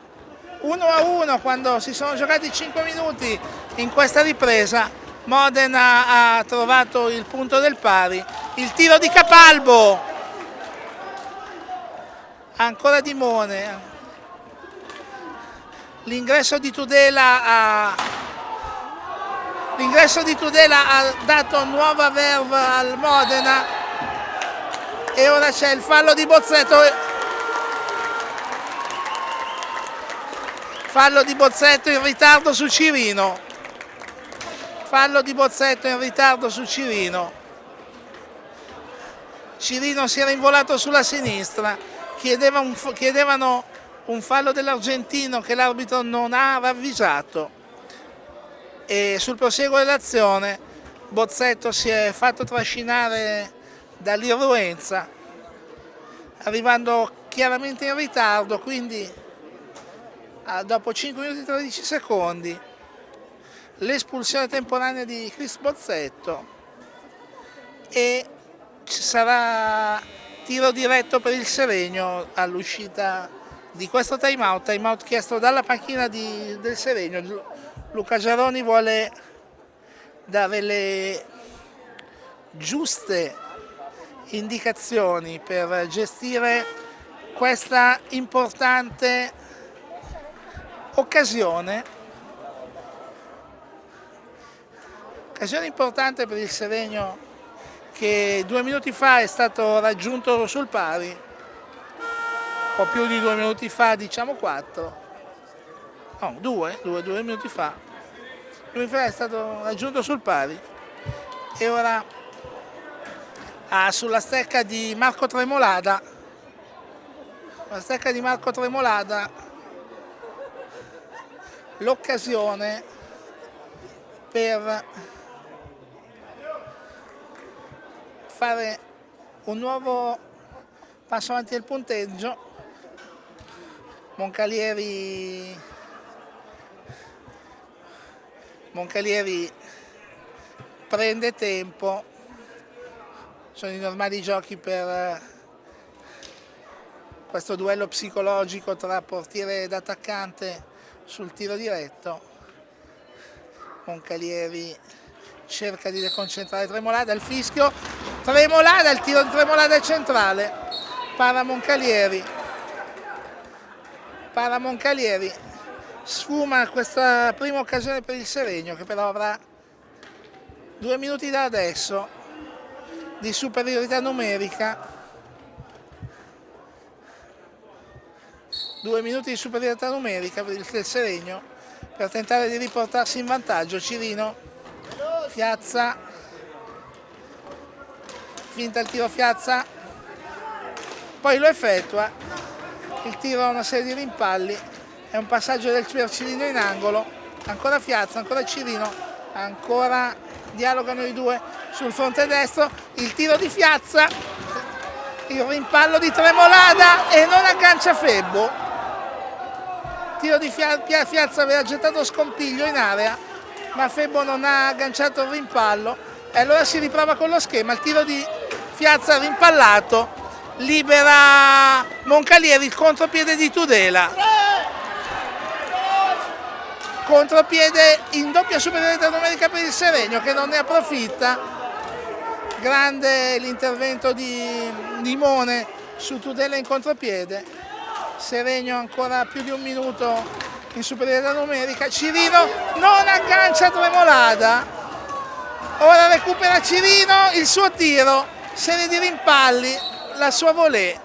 1-1 quando si sono giocati 5 minuti in questa ripresa. Modena ha trovato il punto del pari, il tiro di Capalbo, ancora Dimone, l'ingresso di Tudela ha dato nuova verve al Modena e ora c'è il fallo di Bozzetto. Fallo di Bozzetto in ritardo su Cirino. Cirino si era involato sulla sinistra, chiedevano un fallo dell'argentino che l'arbitro non ha ravvisato e sul prosieguo dell'azione Bozzetto si è fatto trascinare dall'irruenza, arrivando chiaramente in ritardo, quindi dopo 5 minuti e 13 secondi l'espulsione temporanea di Chris Bozzetto e ci sarà tiro diretto per il Seregno all'uscita di questo time out chiesto dalla panchina del Seregno. Luca Giaroni vuole dare le giuste indicazioni per gestire questa importante occasione importante per il Seregno, che 2 minuti fa è stato raggiunto sul pari, un po' più di 2 minuti fa, diciamo 4, no, 2 minuti fa. 2 minuti fa è stato raggiunto sul pari e ora sulla stecca di Marco Tremolada, l'occasione per fare un nuovo passo avanti nel punteggio. Moncalieri prende tempo, sono i normali giochi per questo duello psicologico tra portiere ed attaccante sul tiro diretto. Moncalieri cerca di deconcentrare Tremolada, il fischio, Tremolada, il tiro di Tremolada è centrale, para Moncalieri, sfuma questa prima occasione per il Seregno, che però avrà 2 minuti da adesso di superiorità numerica, 2 minuti di superiorità numerica per il Seregno per tentare di riportarsi in vantaggio. Cirino, Fiazza, finta il tiro Fiazza, poi lo effettua, il tiro ha una serie di rimpalli, è un passaggio del Cirino in angolo, ancora Fiazza, ancora Cirino, ancora dialogano i due sul fronte destro, il tiro di Fiazza, il rimpallo di Tremolada e non aggancia Febbo. Il tiro di Fiazza aveva gettato scompiglio in area, ma Febbo non ha agganciato il rimpallo e allora si riprova con lo schema, il tiro di Fiazza rimpallato, libera Moncalieri, il contropiede di Tudela. Contropiede in doppia superiorità numerica per il Seregno che non ne approfitta. Grande l'intervento di Limone su Tudela in contropiede. Seregno ancora più di un minuto in superiorità numerica. Cirino non aggancia Tremolada. Ora recupera Cirino, il suo tiro, serie di rimpalli, la sua volée.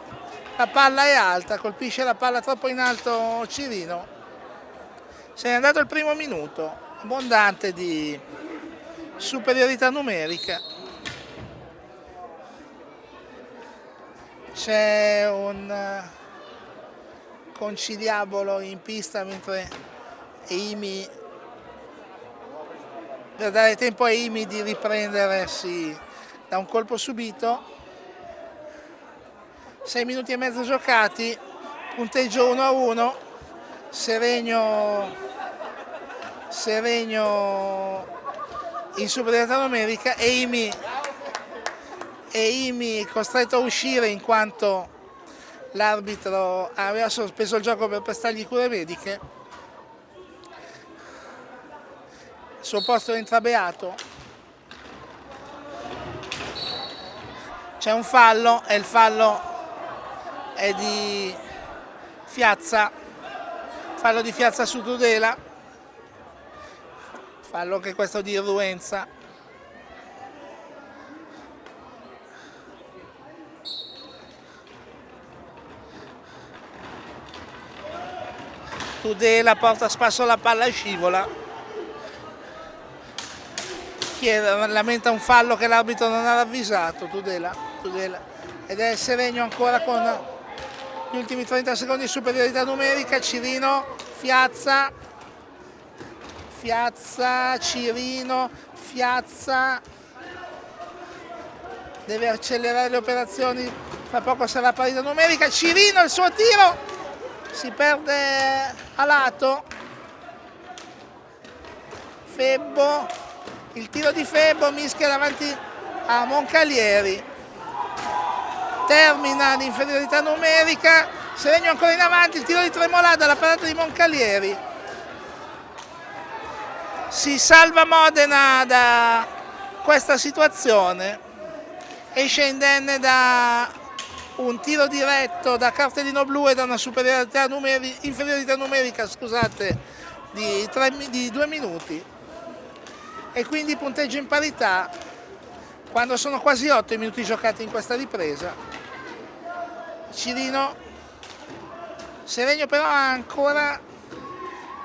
La palla è alta, colpisce la palla troppo in alto Cirino. Se n'è andato il primo minuto, abbondante di superiorità numerica. C'è un conciliabolo in pista mentre Eimi, per dare tempo a Eimi di riprendersi da un colpo subito. 6 minuti e mezzo giocati, punteggio 1-1. Seregno in superiorità numerica, Eimi costretto a uscire in quanto l'arbitro aveva sospeso il gioco per prestargli cure mediche. Il suo posto entra Beato. C'è un fallo e il fallo è di Fiazza. Fallo di Fiazza su Tudela, fallo che questo di irruenza. Tudela porta a spasso la palla e scivola. Lamenta un fallo che l'arbitro non ha ravvisato. Tudela. Ed è il Seregno ancora con gli ultimi 30 secondi di superiorità numerica. Cirino, Fiazza, Cirino, Fiazza, deve accelerare le operazioni, fra poco sarà parità numerica. Cirino, il suo tiro, si perde a lato. Febbo, il tiro di Febbo, mischia davanti a Moncalieri. Termina l'inferiorità numerica, Seregno ancora in avanti, il tiro di Tremolada, la parata di Moncalieri. Si salva Modena da questa situazione, esce indenne da un tiro diretto da cartellino blu e da una inferiorità numerica, scusate, di 2 minuti. E quindi punteggio in parità quando sono quasi 8 i minuti giocati in questa ripresa. Cirino, Seregno però ha ancora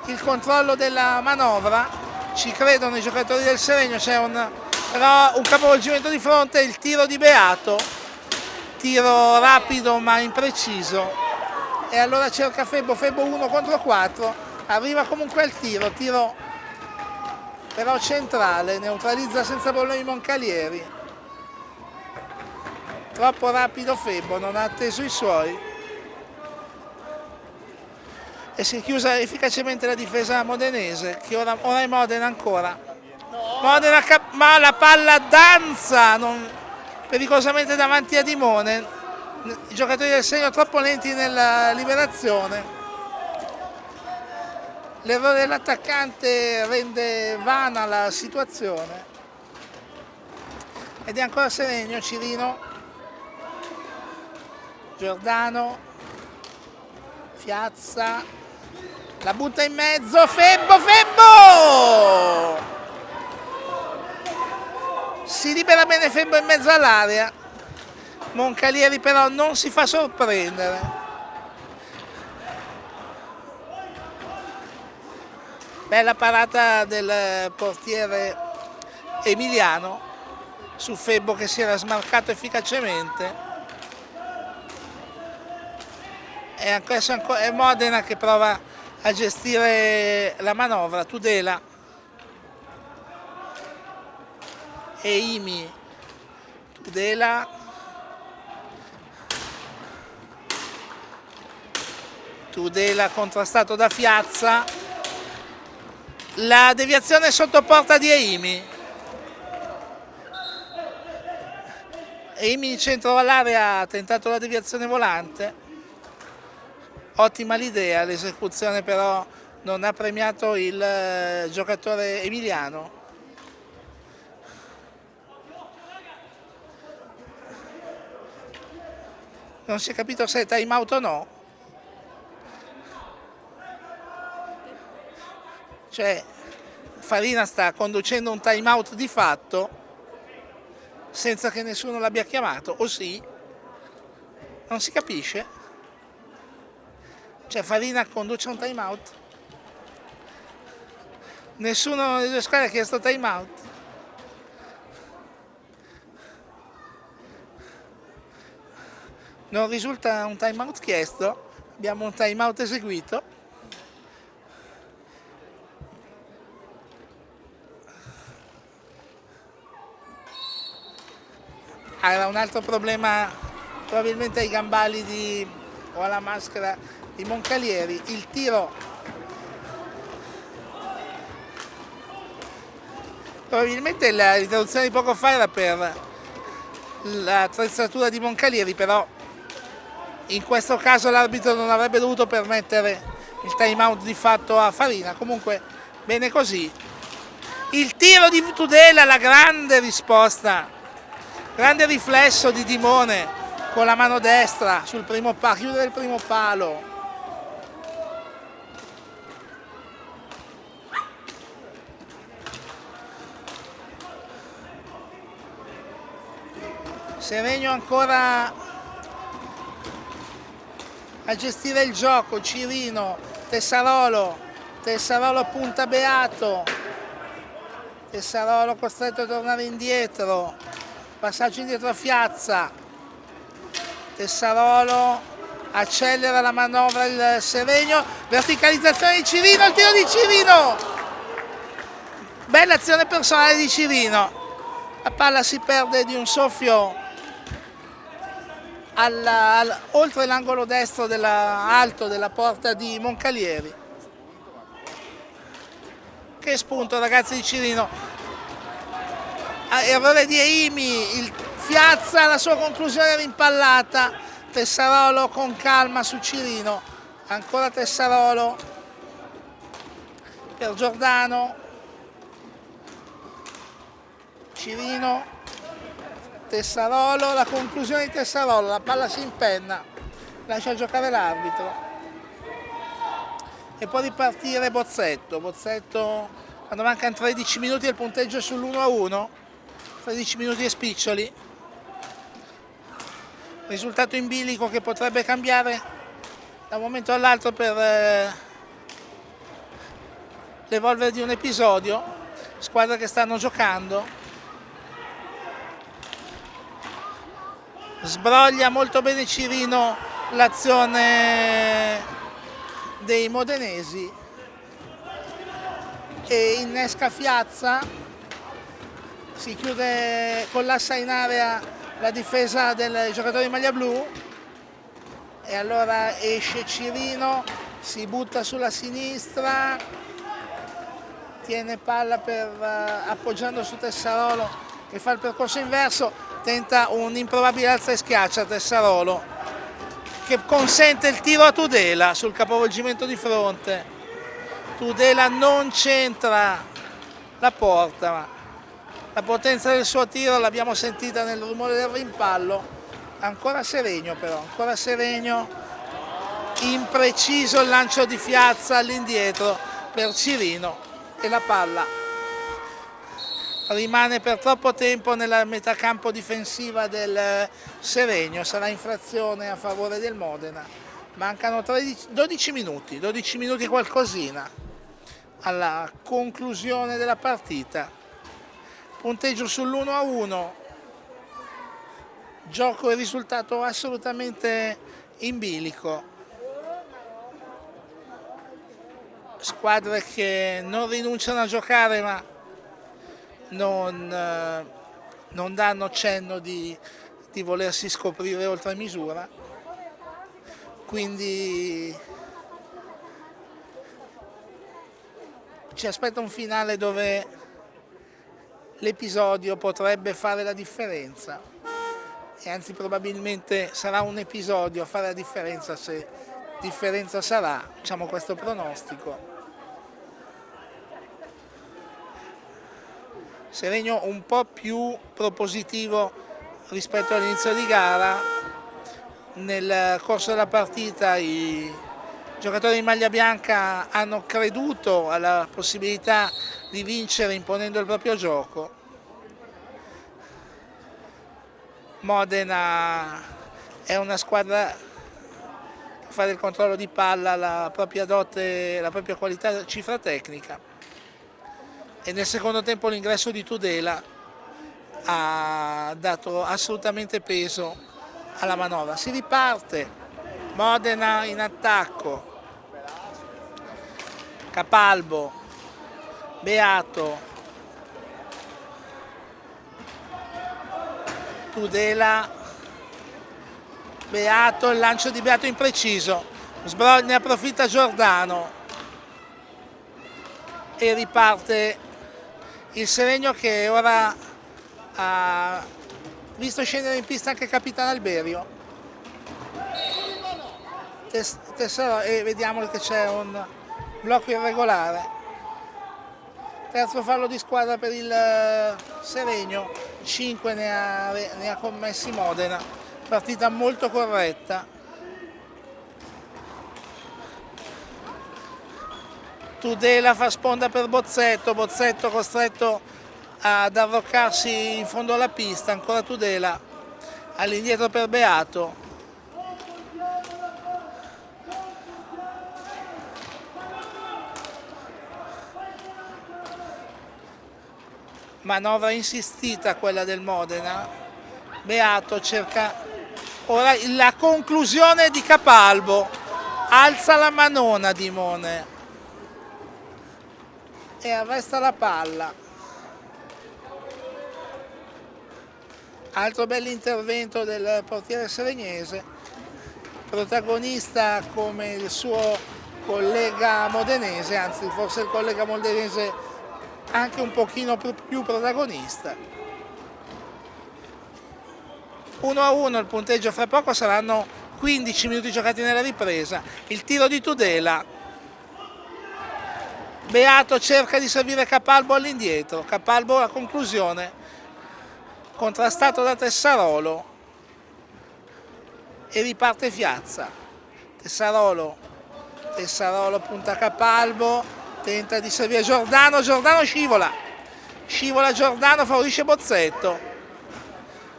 il controllo della manovra, ci credono i giocatori del Seregno, c'è però un capovolgimento di fronte, il tiro di Beato, tiro rapido ma impreciso, e allora cerca Febbo 1 contro 4, arriva comunque al tiro però centrale, neutralizza senza problemi Moncalieri. Troppo rapido Febbo, non ha atteso i suoi e si è chiusa efficacemente la difesa modenese, che ora è Modena ancora. Modena, ma la palla danza pericolosamente davanti a Dimone. I giocatori del Seregno troppo lenti nella liberazione. L'errore dell'attaccante rende vana la situazione ed è ancora Seregno. Cirino, Giordano, Fiazza, la butta in mezzo, Febbo! si libera bene Febbo in mezzo all'area, Moncalieri però non si fa sorprendere. Bella parata del portiere Emiliano su Febbo che si era smarcato efficacemente. E adesso è Modena che prova a gestire la manovra, Tudela e Imi. Tudela contrastato da Fiazza, la deviazione sotto porta di Eimi. Eimi in centro all'area ha tentato la deviazione volante, ottima l'idea, l'esecuzione però non ha premiato il giocatore emiliano. Non si è capito se è time out o no. Cioè Farina sta conducendo un time out di fatto senza che nessuno l'abbia chiamato, o sì? Non si capisce. Cioè Farina conduce un time out. Nessuno delle due squadre ha chiesto time out. Non risulta un time out chiesto, abbiamo un time out eseguito. Era un altro problema probabilmente ai gambali o alla maschera di Moncalieri. Il tiro probabilmente la riduzione di poco fa era per l'attrezzatura di Moncalieri, però in questo caso l'arbitro non avrebbe dovuto permettere il time out di fatto a Farina. Comunque bene così. Il tiro di Tudela, la grande risposta, grande riflesso di Dimone con la mano destra sul primo palo, chiudere il primo palo. Seregno ancora a gestire il gioco, Cirino, Tessarolo punta Beato, Tessarolo costretto a tornare indietro, passaggio indietro a Fiazza, Tessarolo accelera la manovra il Seregno, verticalizzazione di Cirino, il tiro di Cirino, bella azione personale di Cirino, la palla si perde di un soffio oltre l'angolo destro alto della porta di Moncalieri. Che spunto ragazzi di Cirino, errore di Eimi, Fiazza, la sua conclusione rimpallata, Tessarolo con calma su Cirino, ancora Tessarolo per Giordano, Cirino, Tessarolo, la conclusione di Tessarolo, la palla si impenna, lascia giocare l'arbitro e può ripartire Bozzetto, quando mancano 13 minuti il punteggio è sull'1-1, 13 minuti e spiccioli, risultato in bilico che potrebbe cambiare da un momento all'altro per l'evolvere di un episodio, squadre che stanno giocando. Sbroglia molto bene Cirino l'azione dei modenesi e innesca Fiazza, si chiude, collassa in area la difesa del giocatore di maglia blu e allora esce Cirino, si butta sulla sinistra, tiene palla appoggiando su Tessarolo che fa il percorso inverso, tenta un improbabile alza e schiaccia Tessarolo che consente il tiro a Tudela sul capovolgimento di fronte. Tudela non centra la porta, ma la potenza del suo tiro l'abbiamo sentita nel rumore del rimpallo. Ancora Seregno però, ancora Seregno, impreciso il lancio di Fiazza all'indietro per Cirino e la palla rimane per troppo tempo nella metà campo difensiva del Seregno, sarà infrazione a favore del Modena. Mancano 12 minuti qualcosina alla conclusione della partita. Punteggio sull'1-1, gioco e risultato assolutamente in bilico. Squadre che non rinunciano a giocare ma non danno cenno di volersi scoprire oltre misura, quindi ci aspetta un finale dove l'episodio potrebbe fare la differenza, e anzi probabilmente sarà un episodio a fare la differenza, se differenza sarà, diciamo questo pronostico. Seregno un po' più propositivo rispetto all'inizio di gara. Nel corso della partita i giocatori in maglia bianca hanno creduto alla possibilità di vincere imponendo il proprio gioco. Modena è una squadra che fa del controllo di palla la propria dote, la propria qualità, cifra tecnica, e nel secondo tempo l'ingresso di Tudela ha dato assolutamente peso alla manovra. Si riparte, Modena in attacco, Capalbo, Beato, Tudela, Beato, il lancio di Beato impreciso, ne approfitta Giordano e riparte il Seregno, che ora ha visto scendere in pista anche capitano Alberio. E vediamo che c'è un blocco irregolare. Terzo fallo di squadra per il Seregno, 5 ne ha commessi Modena, partita molto corretta. Tudela fa sponda per Bozzetto, Bozzetto costretto ad arroccarsi in fondo alla pista, ancora Tudela, all'indietro per Beato. Manovra insistita quella del Modena, Beato cerca ora la conclusione di Capalbo, alza la manona Dimone e arresta la palla. Altro bell'intervento del portiere seregnese, protagonista come il suo collega modenese, anzi forse il collega modenese anche un pochino più protagonista. 1-1 il punteggio, fra poco saranno 15 minuti giocati nella ripresa. Il tiro di Tudela, Beato cerca di servire Capalbo all'indietro, Capalbo alla conclusione, contrastato da Tessarolo e riparte Fiazza. Tessarolo punta Capalbo, tenta di servire Giordano, Giordano scivola Giordano, favorisce Bozzetto.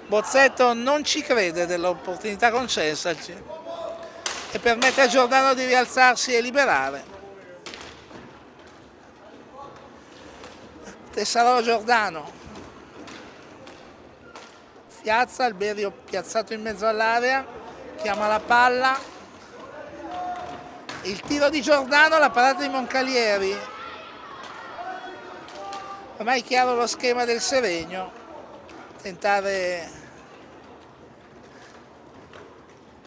Bozzetto non ci crede dell'opportunità concessaci e permette a Giordano di rialzarsi e liberare. Tessarolo, Giordano, Fiazza, Alberio piazzato in mezzo all'area, chiama la palla, il tiro di Giordano, la parata di Moncalieri. Ormai è chiaro lo schema del Seregno, tentare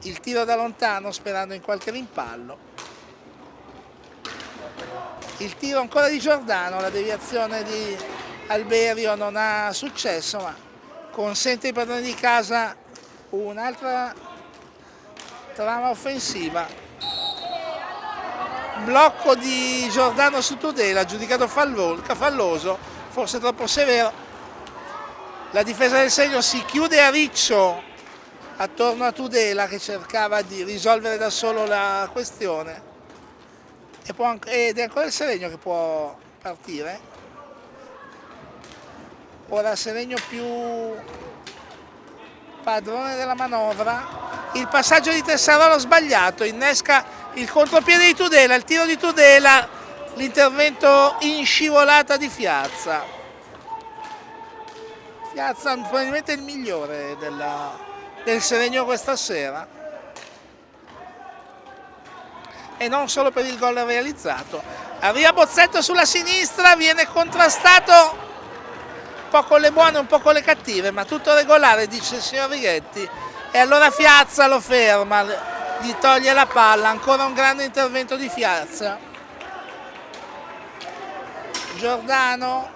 il tiro da lontano sperando in qualche rimpallo. Il tiro ancora di Giordano, la deviazione di Alberio non ha successo, ma consente ai padroni di casa un'altra trama offensiva. Blocco di Giordano su Tudela, giudicato falloso, forse troppo severo. La difesa del Seregno si chiude a riccio attorno a Tudela, che cercava di risolvere da solo la questione. Ed è ancora il Seregno che può partire. ora Seregno più padrone della manovra. Il passaggio di Tessarolo sbagliato, innesca il contropiede di Tudela, il tiro di Tudela, l'intervento in scivolata di Fiazza. Fiazza probabilmente il migliore del Seregno questa sera. E non solo per il gol realizzato. Arriva Bozzetto sulla sinistra, viene contrastato un po' con le buone, un po' con le cattive, ma tutto regolare, dice il signor Righetti. E allora Fiazza lo ferma, gli toglie la palla, ancora un grande intervento di Fiazza. Giordano.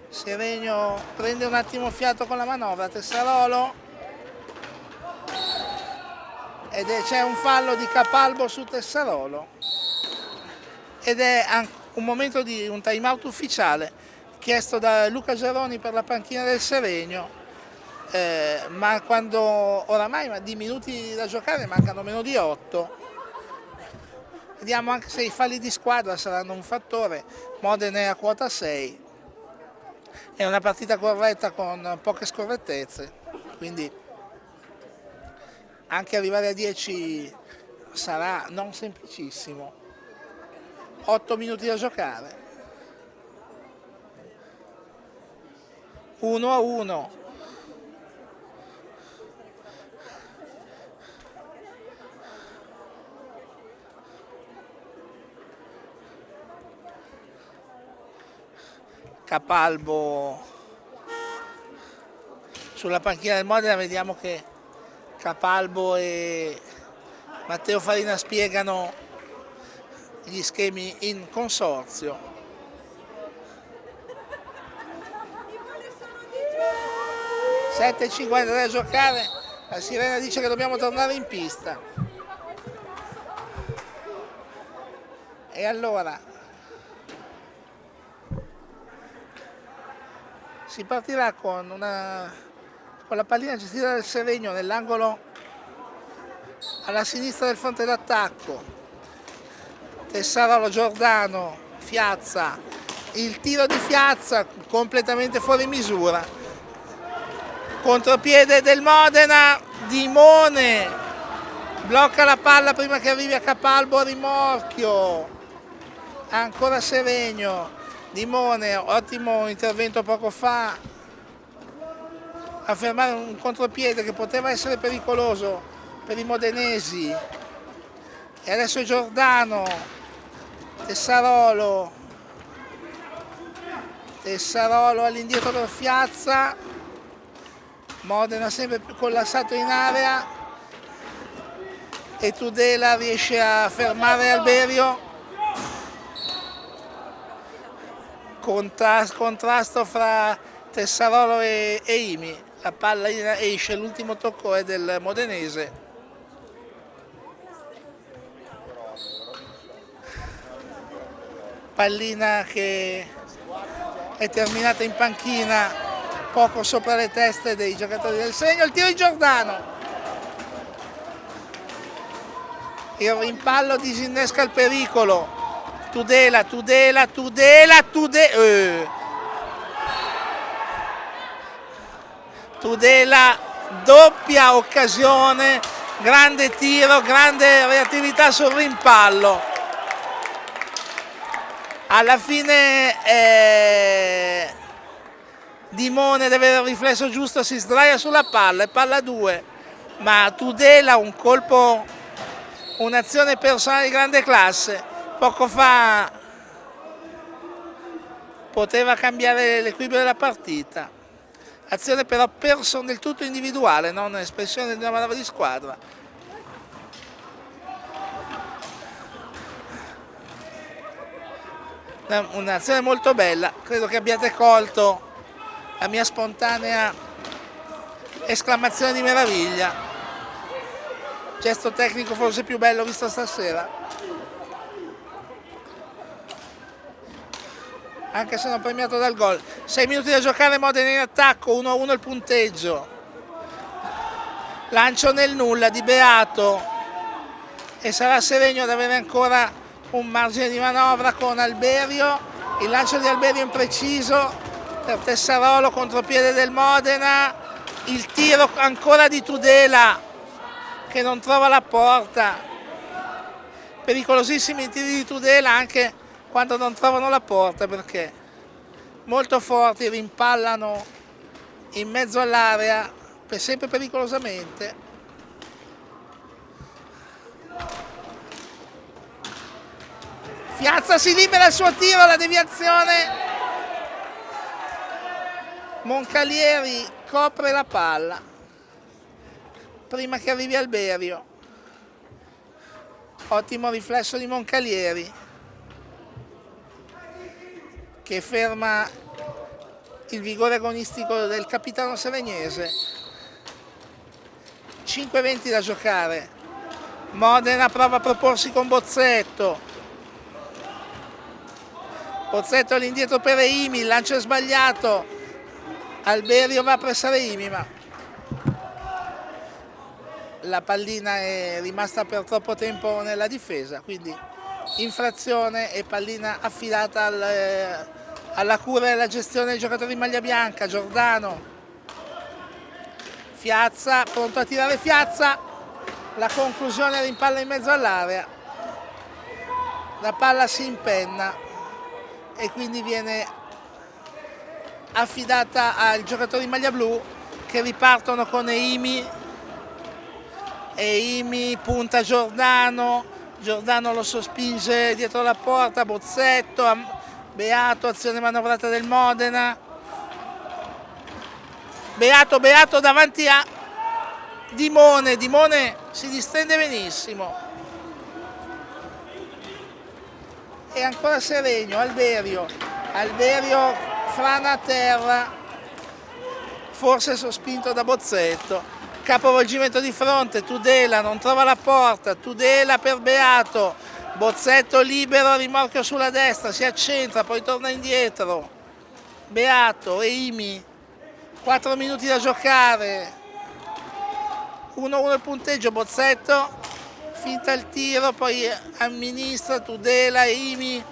Seregno prende un attimo fiato con la manovra, Tessarolo. C'è un fallo di Capalbo su Tessarolo. Ed è un momento di un time out ufficiale chiesto da Luca Geroni per la panchina del Seregno, ma quando oramai di minuti da giocare mancano meno di 8. Vediamo anche se i falli di squadra saranno un fattore. Modena è a quota 6. È una partita corretta con poche scorrettezze, quindi anche arrivare a 10 sarà non semplicissimo. 8 minuti da giocare. 1-1. Capalbo sulla panchina del Modena, vediamo che Capalbo e Matteo Farina spiegano gli schemi in consorzio. 7:50 da giocare, la sirena dice che dobbiamo tornare in pista. E allora si partirà con la pallina gestita dal Seregno nell'angolo alla sinistra del fronte d'attacco. Tessarolo, Giordano, Fiazza, il tiro di Fiazza completamente fuori misura. Contropiede del Modena, Dimone blocca la palla prima che arrivi a Capalbo a rimorchio. Ancora Seregno. Dimone, ottimo intervento poco fa a fermare un contropiede che poteva essere pericoloso per i modenesi. E adesso è Giordano, Tessarolo all'indietro per Fiazza. Modena sempre più collassato in area e Tudela riesce a fermare Alberio. Contrasto fra Tessarolo e Imi, la palla esce, l'ultimo tocco è del modenese. Pallina che è terminata in panchina, poco sopra le teste dei giocatori del Seregno. Il tiro di Giordano, il rimpallo disinnesca il pericolo. Tudela, doppia occasione, grande tiro, grande reattività sul rimpallo. Alla fine Dimone deve avere il riflesso giusto, si sdraia sulla palla, è palla 2, ma Tudela un colpo, un'azione personale di grande classe. Poco fa poteva cambiare l'equilibrio della partita, azione però del tutto individuale, non espressione di una manovra di squadra. Un'azione molto bella, credo che abbiate colto la mia spontanea esclamazione di meraviglia. Gesto tecnico forse più bello visto stasera. Anche se non premiato dal gol. 6 minuti da giocare, Modena in attacco, 1-1 il punteggio. Lancio nel nulla di Beato, e sarà Seregno ad avere ancora un margine di manovra con Alberio, il lancio di Alberio impreciso per Tessarolo, contropiede del Modena, il tiro ancora di Tudela che non trova la porta, pericolosissimi i tiri di Tudela anche quando non trovano la porta, perché molto forti, rimpallano in mezzo all'area, sempre pericolosamente. Piazza si libera il suo tiro, la deviazione, Moncalieri copre la palla prima che arrivi Alberio, ottimo riflesso di Moncalieri che ferma il vigore agonistico del capitano seregnese. 5:20 da giocare, Modena prova a proporsi con Bozzetto, Bozzetto all'indietro per Eimi, il lancio è sbagliato, Alberio va a pressare Eimi, ma la pallina è rimasta per troppo tempo nella difesa, quindi infrazione e pallina affidata alla cura e alla gestione dei giocatori in maglia bianca. Giordano, Fiazza, pronto a tirare Fiazza, la conclusione rimpalla in mezzo all'area, la palla si impenna e quindi viene affidata ai giocatori in maglia blu che ripartono con Eimi. Eimi punta Giordano, Giordano lo sospinge dietro la porta, Bozzetto, Beato, azione manovrata del Modena, Beato davanti a Dimone, Dimone si distende benissimo, e ancora Seregno, Alberio frana a terra, forse sospinto da Bozzetto, capovolgimento di fronte, Tudela non trova la porta, Tudela per Beato, Bozzetto libero, rimorchio sulla destra, si accentra, poi torna indietro, Beato, Eimi, 4 minuti da giocare, 1-1 il punteggio, Bozzetto finta il tiro, poi amministra, Tudela, Eimi,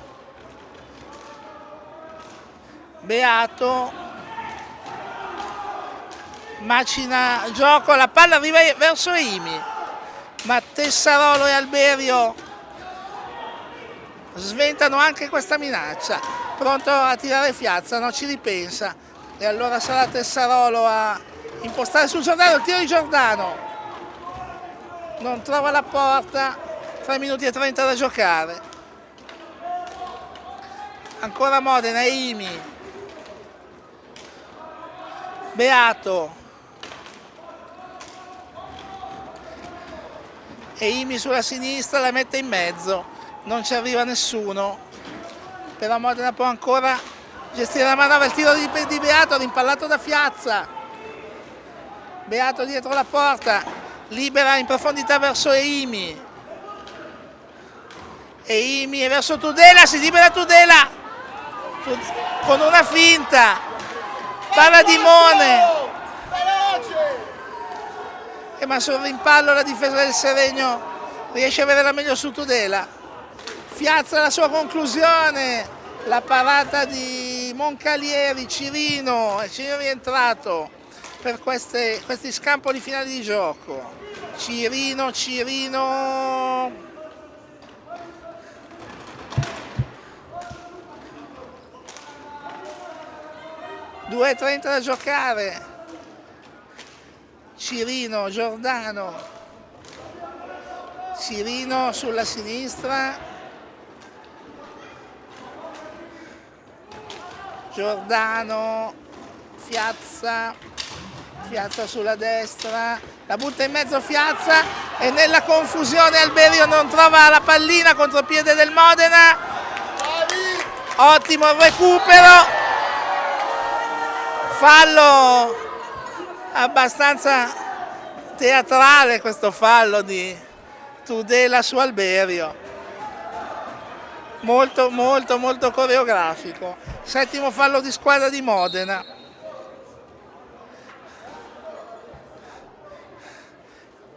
Beato, macina gioco, la palla arriva verso Eimi, ma Tessarolo e Alberio sventano anche questa minaccia, pronto a tirare Fiazza, no, ci ripensa, e allora sarà Tessarolo a impostare sul Giordano, il tiro di Giordano non trova la porta, 3 minuti e 30 da giocare, ancora Modena, Eimi, Beato, Eimi sulla sinistra, la mette in mezzo, non ci arriva nessuno, però Modena può ancora gestire la manovra, il tiro di Beato rimpallato da Fiazza, Beato dietro la porta, libera in profondità verso Eimi, Eimi e verso Tudela, si libera Tudela con una finta, palla di Mone, ma sul rimpallo la difesa del Seregno riesce a avere la meglio su Tudela, Fiazza la sua conclusione, la parata di Moncalieri, Cirino è rientrato per questi scampoli finali di gioco, Cirino, 2:30 da giocare, Cirino, Giordano, Cirino sulla sinistra, Giordano, Fiazza sulla destra, la butta in mezzo Fiazza e nella confusione Alberio non trova la pallina, contropiede del Modena, ottimo il recupero, fallo abbastanza teatrale, questo fallo di Tudela su Alberio, molto coreografico, 7° fallo di squadra di Modena.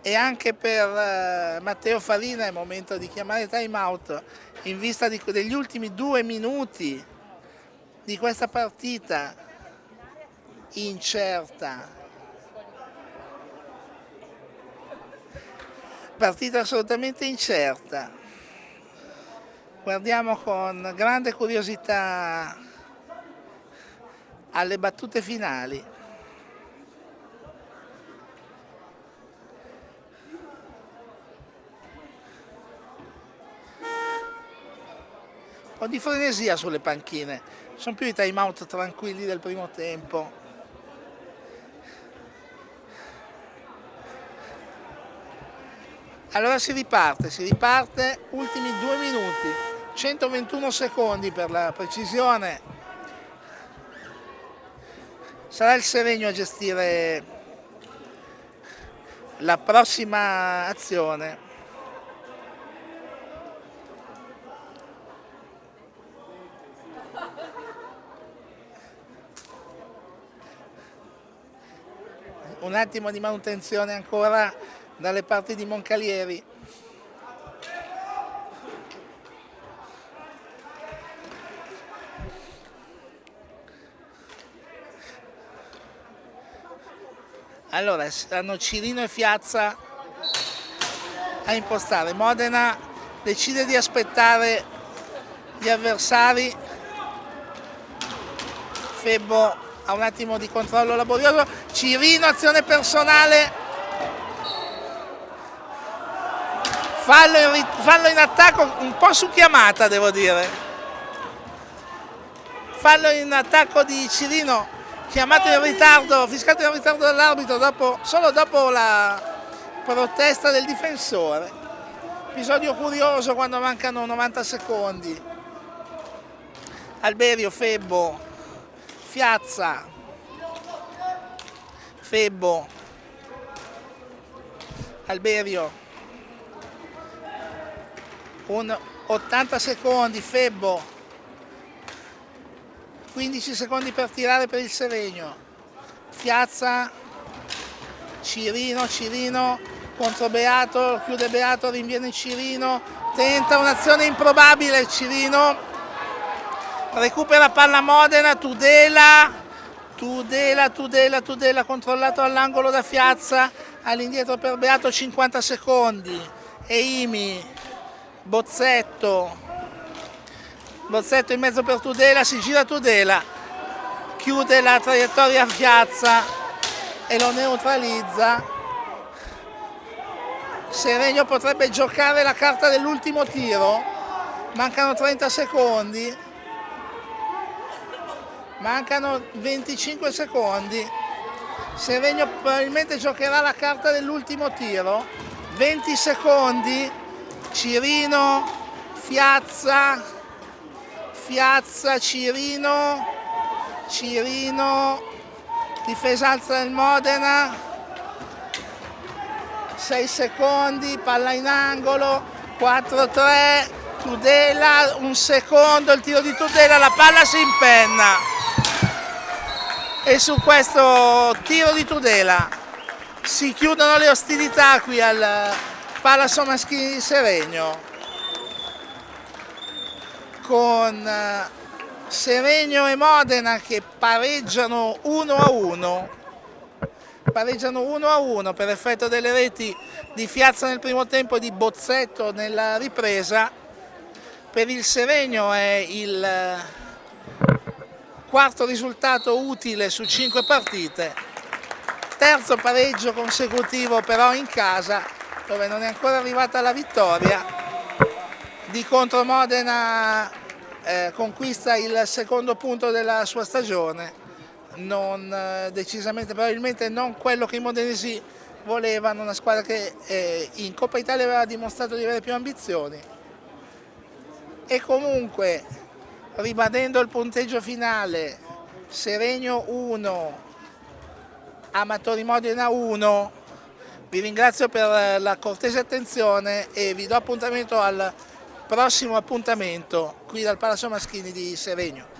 e anche per Matteo Farina è momento di chiamare time out in vista degli ultimi 2 minuti di questa partita incerta, partita assolutamente incerta. Guardiamo con grande curiosità alle battute finali. Un po' di frenesia sulle panchine, sono più i time out tranquilli del primo tempo. Allora si riparte, ultimi 2 minuti, 121 secondi per la precisione. Sarà il Seregno a gestire la prossima azione. Un attimo di manutenzione ancora dalle parti di Moncalieri. Allora saranno Cirino e Fiazza a impostare. Modena decide di aspettare gli avversari. Febbo ha un attimo di controllo laborioso. Cirino, azione personale. Fallo in attacco, un po' su chiamata devo dire. Fallo in attacco di Cirino, chiamato in ritardo, fiscato in ritardo dall'arbitro solo dopo la protesta del difensore. Episodio curioso quando mancano 90 secondi. Alberio, Febbo, Fiazza, Febbo, Alberio. 80 secondi, Febbo, 15 secondi per tirare per il Seregno. Fiazza, Cirino contro Beato, chiude Beato, rinviene Cirino, tenta un'azione improbabile, Cirino recupera palla Modena, Tudela controllato all'angolo da Fiazza, all'indietro per Beato, 50 secondi, Eimi, Bozzetto in mezzo per Tudela, si gira Tudela, chiude la traiettoria a Fiazza e lo neutralizza. Seregno potrebbe giocare la carta dell'ultimo tiro, mancano 30 secondi, mancano 25 secondi, Seregno probabilmente giocherà la carta dell'ultimo tiro, 20 secondi, Cirino, Fiazza, Cirino, difesa alta del Modena, 6 secondi, palla in angolo, 4-3, Tudela, 1 secondo, il tiro di Tudela, la palla si impenna. E su questo tiro di Tudela si chiudono le ostilità qui al Palazzo Maschini di Seregno, con Seregno e Modena che pareggiano 1-1 per effetto delle reti di Fiazza nel primo tempo e di Bozzetto nella ripresa. Per il Seregno è il quarto risultato utile su 5 partite, terzo pareggio consecutivo però in casa, dove non è ancora arrivata la vittoria. Di contro Modena conquista il secondo punto della sua stagione, non decisamente, probabilmente non quello che i modenesi volevano, una squadra che in Coppa Italia aveva dimostrato di avere più ambizioni. E comunque, ribadendo il punteggio finale, Seregno 1, Amatori Modena 1, vi ringrazio per la cortese attenzione e vi do appuntamento al prossimo appuntamento qui dal Palazzo Maschini di Seregno.